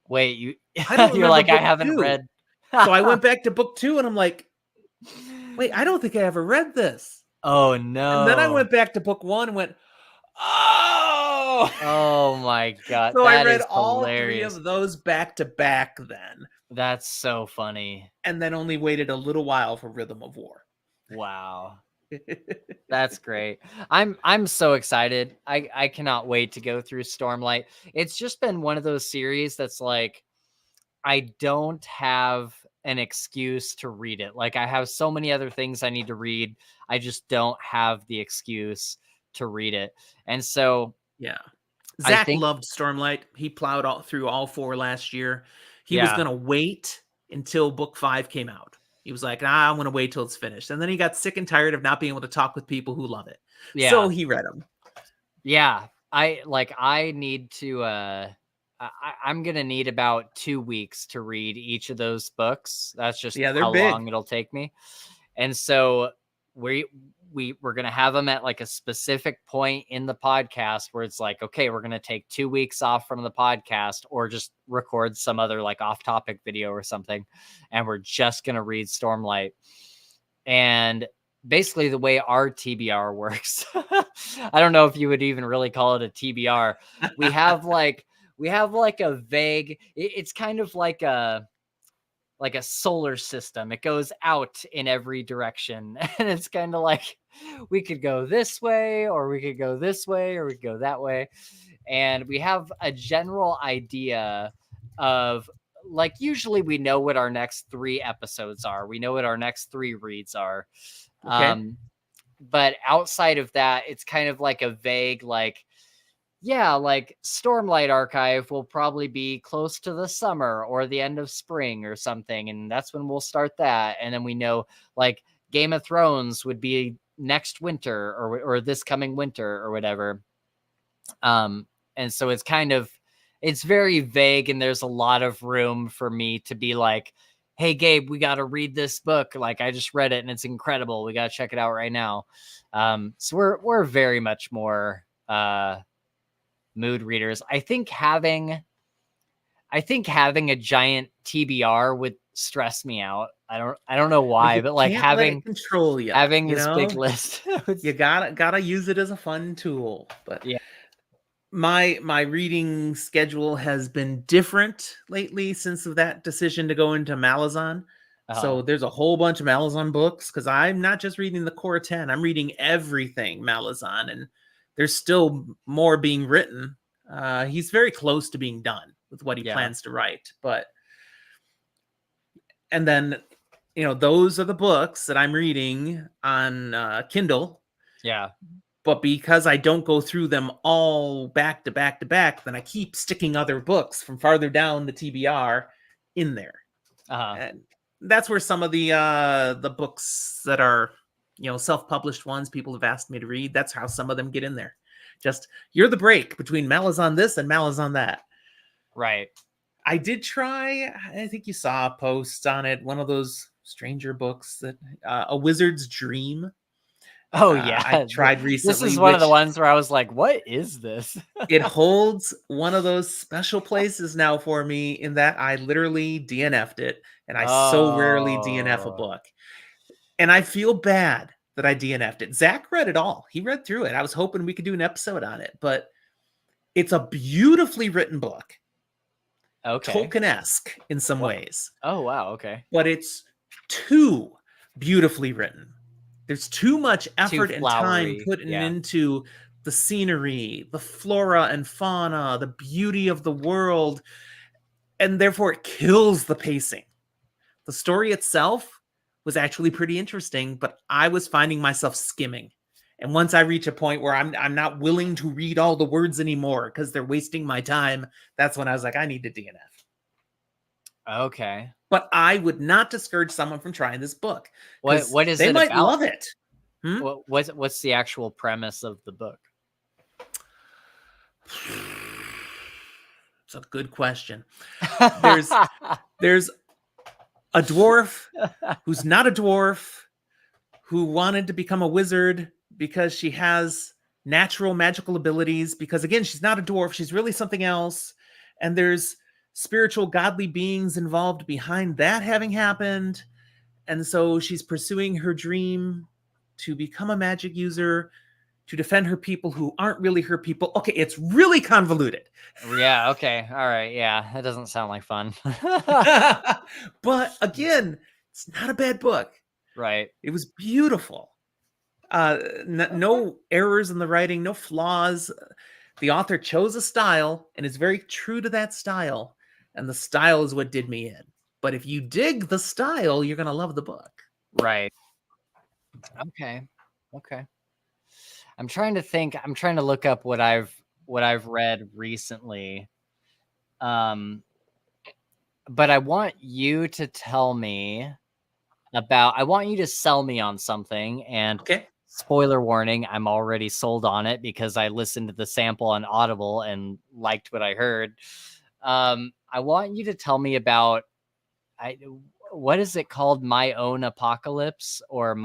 wait, you're like, I haven't read. So I went back to book 2 and I'm like, wait, I don't think I ever read this. Oh no. And then I went back to book 1 and went, oh my God. So I read all 3 of those back to back then. That's so funny. And then only waited a little while for Rhythm of War. Wow. That's great. I'm so excited. I cannot wait to go through Stormlight. It's just been one of those series that's like, I don't have an excuse to read it. Like I have so many other things I need to read. I just don't have the excuse to read it. And so, Zach loved Stormlight. He plowed through all 4 last year. He was going to wait until book 5 came out. He was like, I'm going to wait till it's finished. And then he got sick and tired of not being able to talk with people who love it. Yeah. So he read them. Yeah. I need to, I'm going to need about 2 weeks to read each of those books. That's just how long it'll take me. And so we're going to have them at like a specific point in the podcast where it's like, okay, we're going to take 2 weeks off from the podcast or just record some other like off topic video or something. And we're just going to read Stormlight. And basically the way our TBR works, I don't know if you would even really call it a TBR. We have like a vague, it's kind of like a solar system. It goes out in every direction. And it's kind of like we could go this way or we could go this way or we could go that way. And we have a general idea of like, usually we know what our next 3 episodes are. We know what our next 3 reads are. Okay. But outside of that, it's kind of like a vague, like Stormlight Archive will probably be close to the summer or the end of spring or something. And that's when we'll start that. And then we know like Game of Thrones would be next winter or this coming winter or whatever. And so it's very vague, and there's a lot of room for me to be like, hey, Gabe, we got to read this book. Like, I just read it and it's incredible. We got to check it out right now. So we're very much more mood readers. I think having a giant TBR would stress me out. I don't know why, but like having control you, having this big list. You gotta use it as a fun tool. But yeah, my reading schedule has been different lately since of that decision to go into Malazan. So there's a whole bunch of Malazan books, because I'm not just reading the core 10. I'm reading everything Malazan, and there's still more being written. He's very close to being done with what he plans to write. And then, those are the books that I'm reading on Kindle. Yeah. But because I don't go through them all back to back to back, then I keep sticking other books from farther down the TBR in there. And that's where some of the books that are, self-published ones people have asked me to read, that's how some of them get in there. Just, you're the break between Malazan this and Malazan that. Right. I did try, I think you saw a post on it, one of those stranger books, that A Wizard's Dream. Oh, yeah. I tried recently. This is one of the ones where I was like, what is this? It holds one of those special places now for me, in that I literally DNF'd it, and I so rarely DNF a book. And I feel bad that I DNF'd it. Zach read it all. He read through it. I was hoping we could do an episode on it, but it's a beautifully written book. Okay. Tolkien-esque in some ways. Oh, wow. Okay. But it's too beautifully written. There's too much effort and time put into the scenery, the flora and fauna, the beauty of the world, and therefore it kills the pacing. The story itself was actually pretty interesting, but I was finding myself skimming. And once I reach a point where I'm not willing to read all the words anymore because they're wasting my time, that's when I was like, I need to DNF. Okay. But I would not discourage someone from trying this book. What is they it might about? love it. What's the actual premise of the book? It's a good question. There's a dwarf who's not a dwarf, who wanted to become a wizard because she has natural magical abilities, because again, she's not a dwarf, she's really something else. And there's spiritual godly beings involved behind that having happened. And so she's pursuing her dream to become a magic user, to defend her people who aren't really her people. Okay, it's really convoluted. Yeah, okay. All right. Yeah, that doesn't sound like fun. But again, it's not a bad book. Right. It was beautiful. No errors in the writing, no flaws. The author chose a style and is very true to that style. And the style is what did me in. But if you dig the style, you're going to love the book. Right. Okay. I'm trying to think. I'm trying to look up what I've read recently. But I want you to tell me I want you to sell me on something. And spoiler warning, I'm already sold on it because I listened to the sample on Audible and liked what I heard. I want you to tell me about, what is it called? My Own Apocalypse, or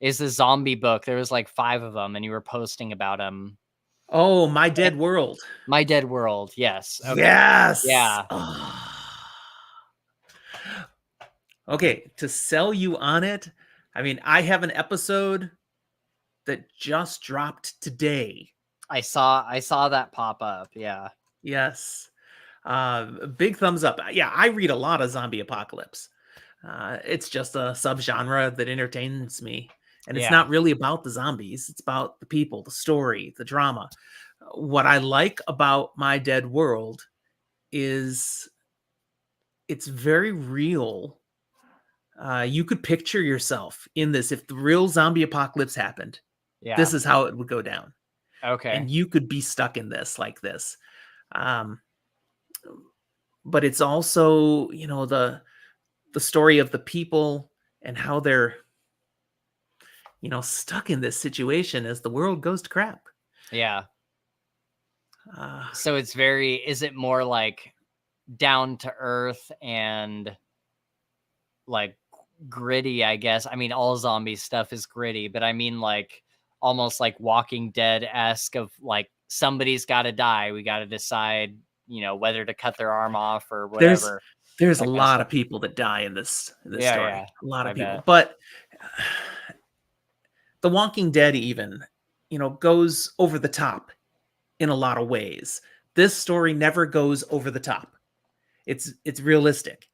is a zombie book. There was like 5 of them and you were posting about them. Oh, My Dead World. My Dead World. Yes. Okay. Yes. Yeah. Okay. To sell you on it, I mean, I have an episode that just dropped today. I saw that pop up. Yeah. Yes. Big thumbs up. Yeah, I read a lot of zombie apocalypse. It's just a subgenre that entertains me. And it's not really about the zombies. It's about the people, the story, the drama. What I like about My Dead World is it's very real. You could picture yourself in this. If the real zombie apocalypse happened, this is how it would go down. Okay. And you could be stuck in this like this. But it's also, the story of the people and how they're, stuck in this situation as the world goes to crap. Yeah. So it's very, is it more like down to earth and like gritty, I guess? I mean, all zombie stuff is gritty, but I mean like almost like Walking Dead-esque of like somebody's got to die. We got to decide, you know, whether to cut their arm off or whatever. There's a lot of people that die in this story. Yeah. A lot of people. But The Walking Dead even, you know, goes over the top in a lot of ways. This story never goes over the top. It's realistic.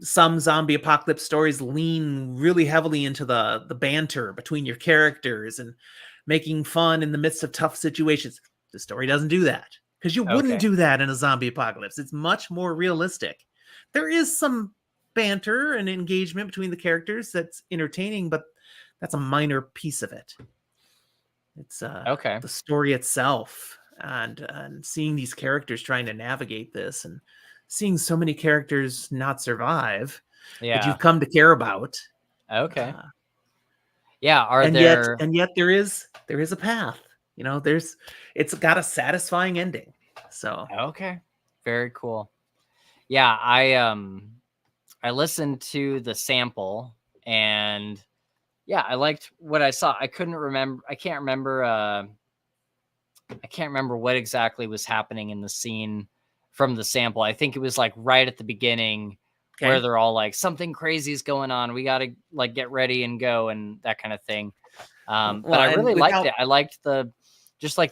Some zombie apocalypse stories lean really heavily into the banter between your characters and making fun in the midst of tough situations. The story doesn't do that, because you wouldn't do that in a zombie apocalypse. It's much more realistic. There is some banter and engagement between the characters that's entertaining, but that's a minor piece of it. It's the story itself and seeing these characters trying to navigate this and seeing so many characters not survive that you've come to care about. And yet there is a path. You know, it's got a satisfying ending. So very cool. Yeah, I listened to the sample and I liked what I saw. I can't remember what exactly was happening in the scene from the sample. I think it was like right at the beginning where they're all like, something crazy is going on. We got to like get ready and go and that kind of thing. But I really liked it. I liked the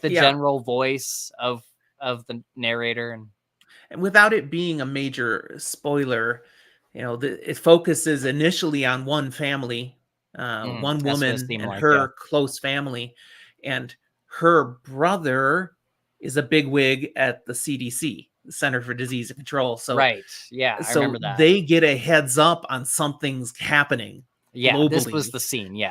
general voice of the narrator. And without it being a major spoiler, you know, it focuses initially on one family, one woman and her close family, and her brother is a bigwig at the CDC, the Center for Disease Control. So I remember that. They get a heads up on something's happening. Globally, this was the scene.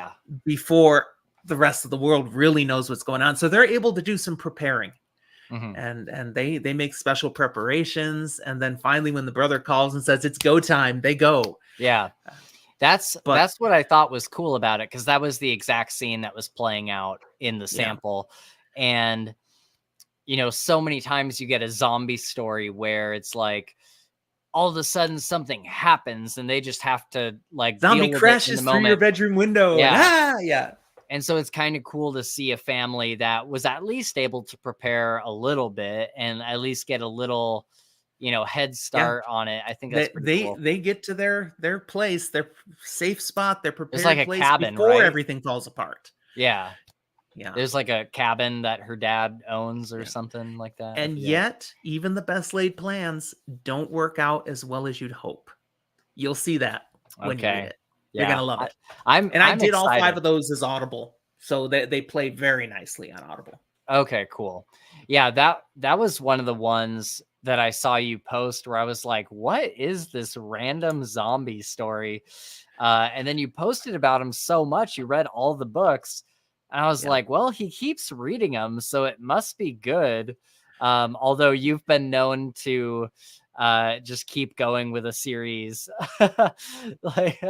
Before the rest of the world really knows what's going on, so they're able to do some preparing. And they make special preparations, and then finally when the brother calls and says it's go time, they go. That's what I thought was cool about it, because that was the exact scene that was playing out in the sample. And you know, so many times you get a zombie story where it's like all of a sudden something happens and they just have to like zombie crashes through your bedroom window. And so it's kind of cool to see a family that was at least able to prepare a little bit and at least get a little, you know, head start on it. I think that's pretty cool. They get to their place, their safe spot, their prepared like place a cabin before everything falls apart. There's like a cabin that her dad owns or something like that. And yet, even the best laid plans don't work out as well as you'd hope. You'll see that when you read it. You're gonna love it. I did excited. All 5 of those as Audible, so they play very nicely on Audible. Okay, cool. Yeah, that was one of the ones that I saw you post where I was like, "What is this random zombie story?" And then you posted about him so much. You read all the books, and I was like, "Well, he keeps reading them, so it must be good." Although you've been known to just keep going with a series, like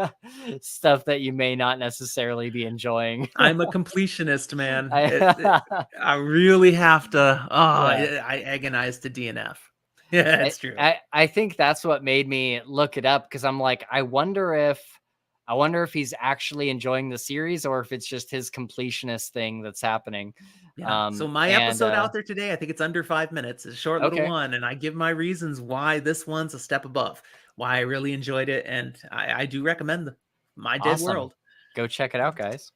stuff that you may not necessarily be enjoying. I'm a completionist, man. I really have to. I agonize to DNF. Yeah, it's true. I think that's what made me look it up, because I'm like, I wonder if he's actually enjoying the series or if it's just his completionist thing that's happening. So my episode out there today, I think it's under 5 minutes. It's a short little one, and I give my reasons why this one's a step above, why I really enjoyed it, and I do recommend My Dead World. Go check it out, guys.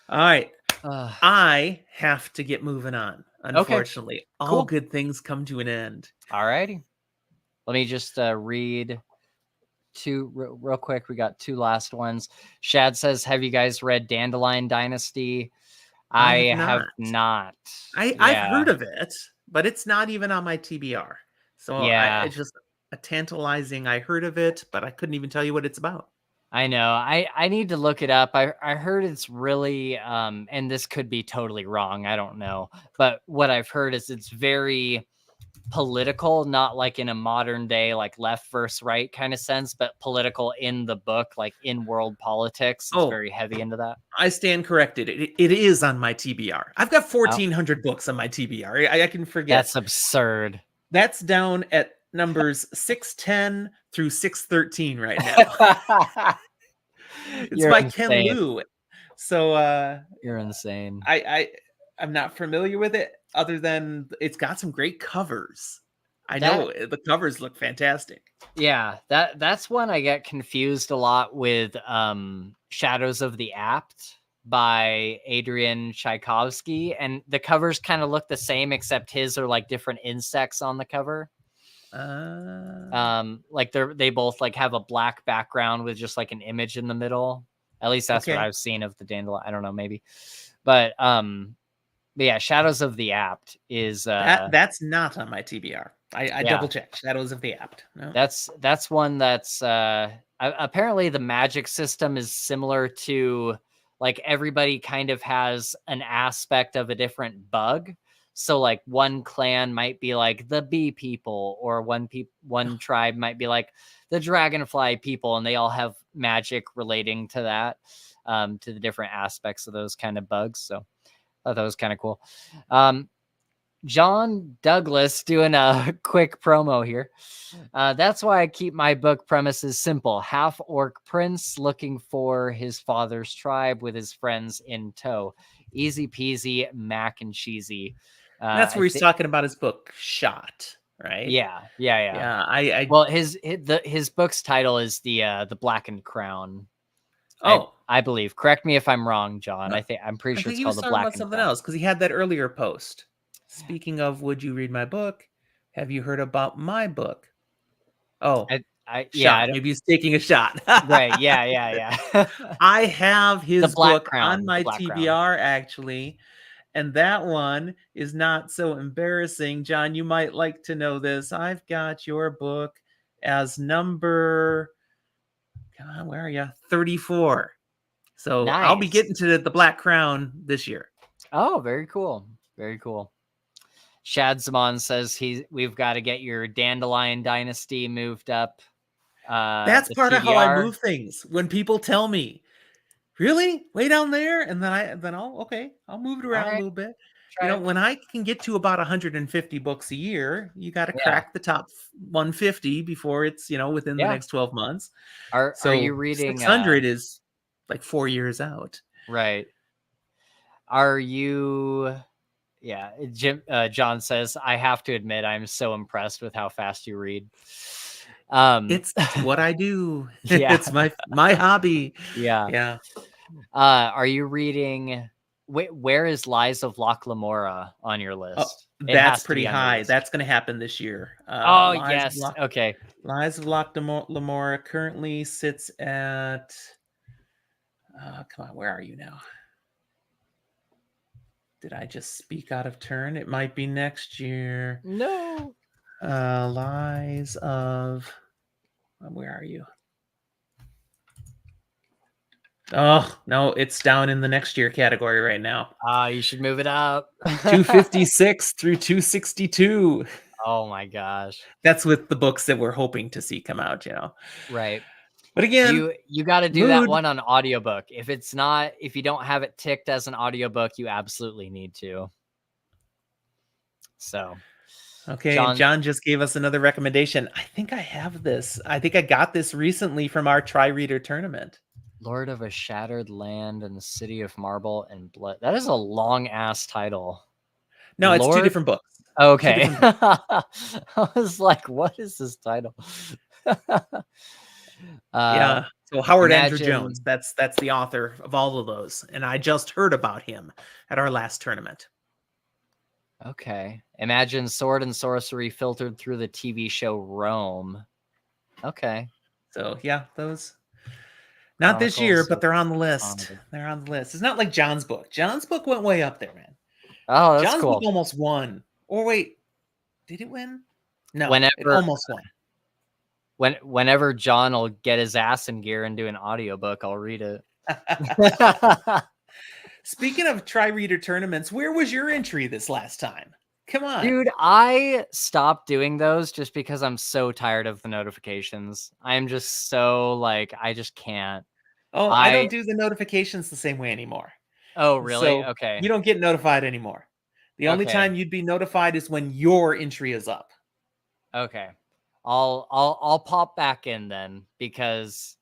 All right. I have to get moving on. Unfortunately, all good things come to an end. All righty. Let me just read two real quick. We got 2 last ones. Shad says, have you guys read Dandelion Dynasty? I have not. I've heard of it, but it's not even on my TBR. So it's just a tantalizing. I heard of it, but I couldn't even tell you what it's about. I know. I need to look it up. I heard it's really, and this could be totally wrong, I don't know. But what I've heard is it's very political, not like in a modern day, like left versus right kind of sense, but political in the book, like in world politics. It's very heavy into that. I stand corrected. It is on my TBR. I've got 1,400 books on my TBR. I can forget. That's absurd. That's down at numbers 610 through 613 right now. It's by Ken Liu. So you're insane. I'm not familiar with it, other than it's got some great covers. I know the covers look fantastic. Yeah, that's one I get confused a lot with. Shadows of the Apt by Adrian Tchaikovsky, and the covers kind of look the same, except his are like different insects on the cover. Like they both like have a black background with just like an image in the middle. At least that's what I've seen of the dandelion. I don't know, maybe, but yeah, Shadows of the Apt is that's not on my TBR. I double checked. Shadows of the Apt. No. That's one that's apparently the magic system is similar to, like, everybody kind of has an aspect of a different bug. So like one clan might be like the bee people, or one tribe might be like the dragonfly people, and they all have magic relating to that, to the different aspects of those kind of bugs. So I thought that was kind of cool. John Douglas doing a quick promo here. That's why I keep my book premises simple. Half-orc prince looking for his father's tribe with his friends in tow. Easy peasy, mac and cheesy. That's where he's talking about his book, Shot, right? Yeah. I well, his book's title is the Blackened Crown. Oh, I believe. Correct me if I'm wrong, John. I'm pretty sure it's called the Blackened Crown. About something else, because he had that earlier post. Speaking of, would you read my book? Have you heard about my book? Oh, maybe he's taking a shot. Right. Yeah. I have his book on my TBR, actually. And that one is not so embarrassing. John, you might like to know this. I've got your book as number, come on, where are you? 34. So nice. I'll be getting to the Black Crown this year. Oh, very cool. Very cool. Shad Zaman says we've got to get your Dandelion Dynasty moved up. That's part of how I move things. When people tell me, really, way down there, and then I'll move it around a little bit. When I can get to about 150 books a year, you got to crack the top 150 before it's within the next 12 months. Are you reading? 600 is like 4 years out, right? Are you? Yeah, John says, I have to admit, I'm so impressed with how fast you read. It's what I do. Yeah. It's my hobby. Yeah. Are you reading? Where is Lies of Loch Lamora on your list? That's pretty high. That's going to happen this year. Yes. Okay. Lies of Loch Lamora currently sits at. Come on, where are you now? Did I just speak out of turn? It might be next year. No. Lies of... Where are you? Oh, no, it's down in the next year category right now. You should move it up. 256 through 262. Oh, my gosh. That's with the books that we're hoping to see come out, Right. But again, you got to do that one on audiobook. If you don't have it ticked as an audiobook, you absolutely need to. So, okay, John just gave us another recommendation. I think I have this. I think I got this recently from our Tri-Reader tournament. Lord of a Shattered Land and the City of Marble and Blood. That is a long ass title. No, it's two different books. Okay. Different books. I was like, what is this title? Yeah. So Howard Andrew Jones, that's the author of all of those, and I just heard about him at our last tournament. Okay. Imagine sword and sorcery filtered through the TV show Rome. Okay. So yeah, those not this year, but they're on the list. They're on the list. It's not like John's book. John's book went way up there, man. Oh, that's John's cool. book almost won. Or wait, did it win? No, it almost won. Whenever John will get his ass in gear and do an audiobook, I'll read it. Speaking of Tri-Reader tournaments, where was your entry this last time? Come on. Dude, I stopped doing those just because I'm so tired of the notifications. I'm just so like, I just can't. Oh, I don't do the notifications the same way anymore. Oh, really? So Okay. you don't get notified anymore. The only Okay. time you'd be notified is when your entry is up. Okay. I'll pop back in then, because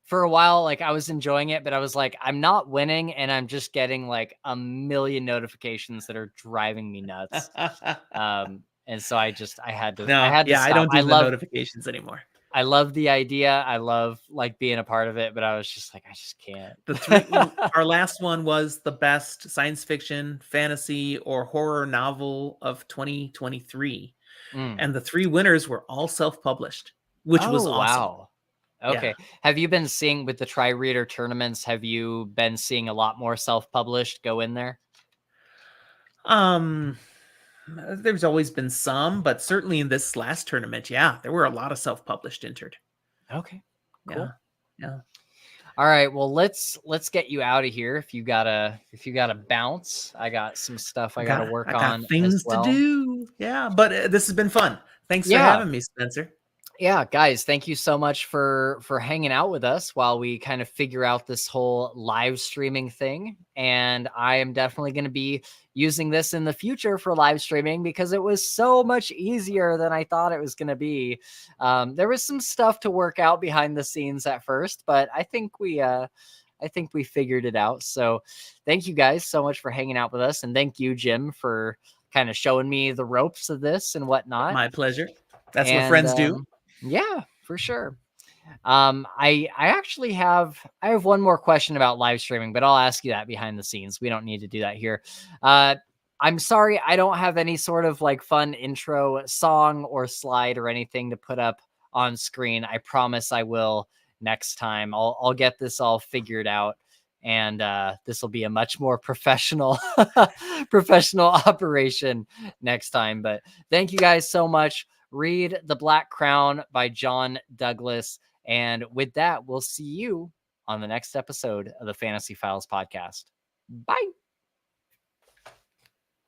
for a while, like, I was enjoying it, but I was like, I'm not winning, and I'm just getting like a million notifications that are driving me nuts. And so I had to No, I I stop. don't do the notifications anymore. I love the idea. I love like being a part of it, but I was just like, I just can't. Our last one was the best science fiction, fantasy, or horror novel of 2023. And the 3 winners were all self-published, which was awesome. Wow. Okay. Yeah. Have you been seeing with the Tri-Reader tournaments, have you been seeing a lot more self-published go in there? There's always been some, but certainly in this last tournament, yeah, there were a lot of self-published entered. Okay. Cool. Yeah. All right. Well, let's get you out of here. If you gotta bounce, I got some stuff I gotta work on. Things to do. Yeah, but this has been fun. Thanks for having me, Spencer. Yeah, guys, thank you so much for hanging out with us while we kind of figure out this whole live streaming thing. And I am definitely going to be using this in the future for live streaming because it was so much easier than I thought it was going to be. There was some stuff to work out behind the scenes at first, but I think we figured it out. So thank you guys so much for hanging out with us. And thank you, Jim, for kind of showing me the ropes of this and whatnot. My pleasure. That's what friends do. Yeah, for sure. I actually have one more question about live streaming, but I'll ask you that behind the scenes. We don't need to do that here. I'm sorry, I don't have any sort of like fun intro song or slide or anything to put up on screen. I promise I will next time. I'll get this all figured out, and this will be a much more professional operation next time. But thank you guys so much. Read The Black Crown by John Douglas. And with that, we'll see you on the next episode of the Fantasy Files podcast. Bye.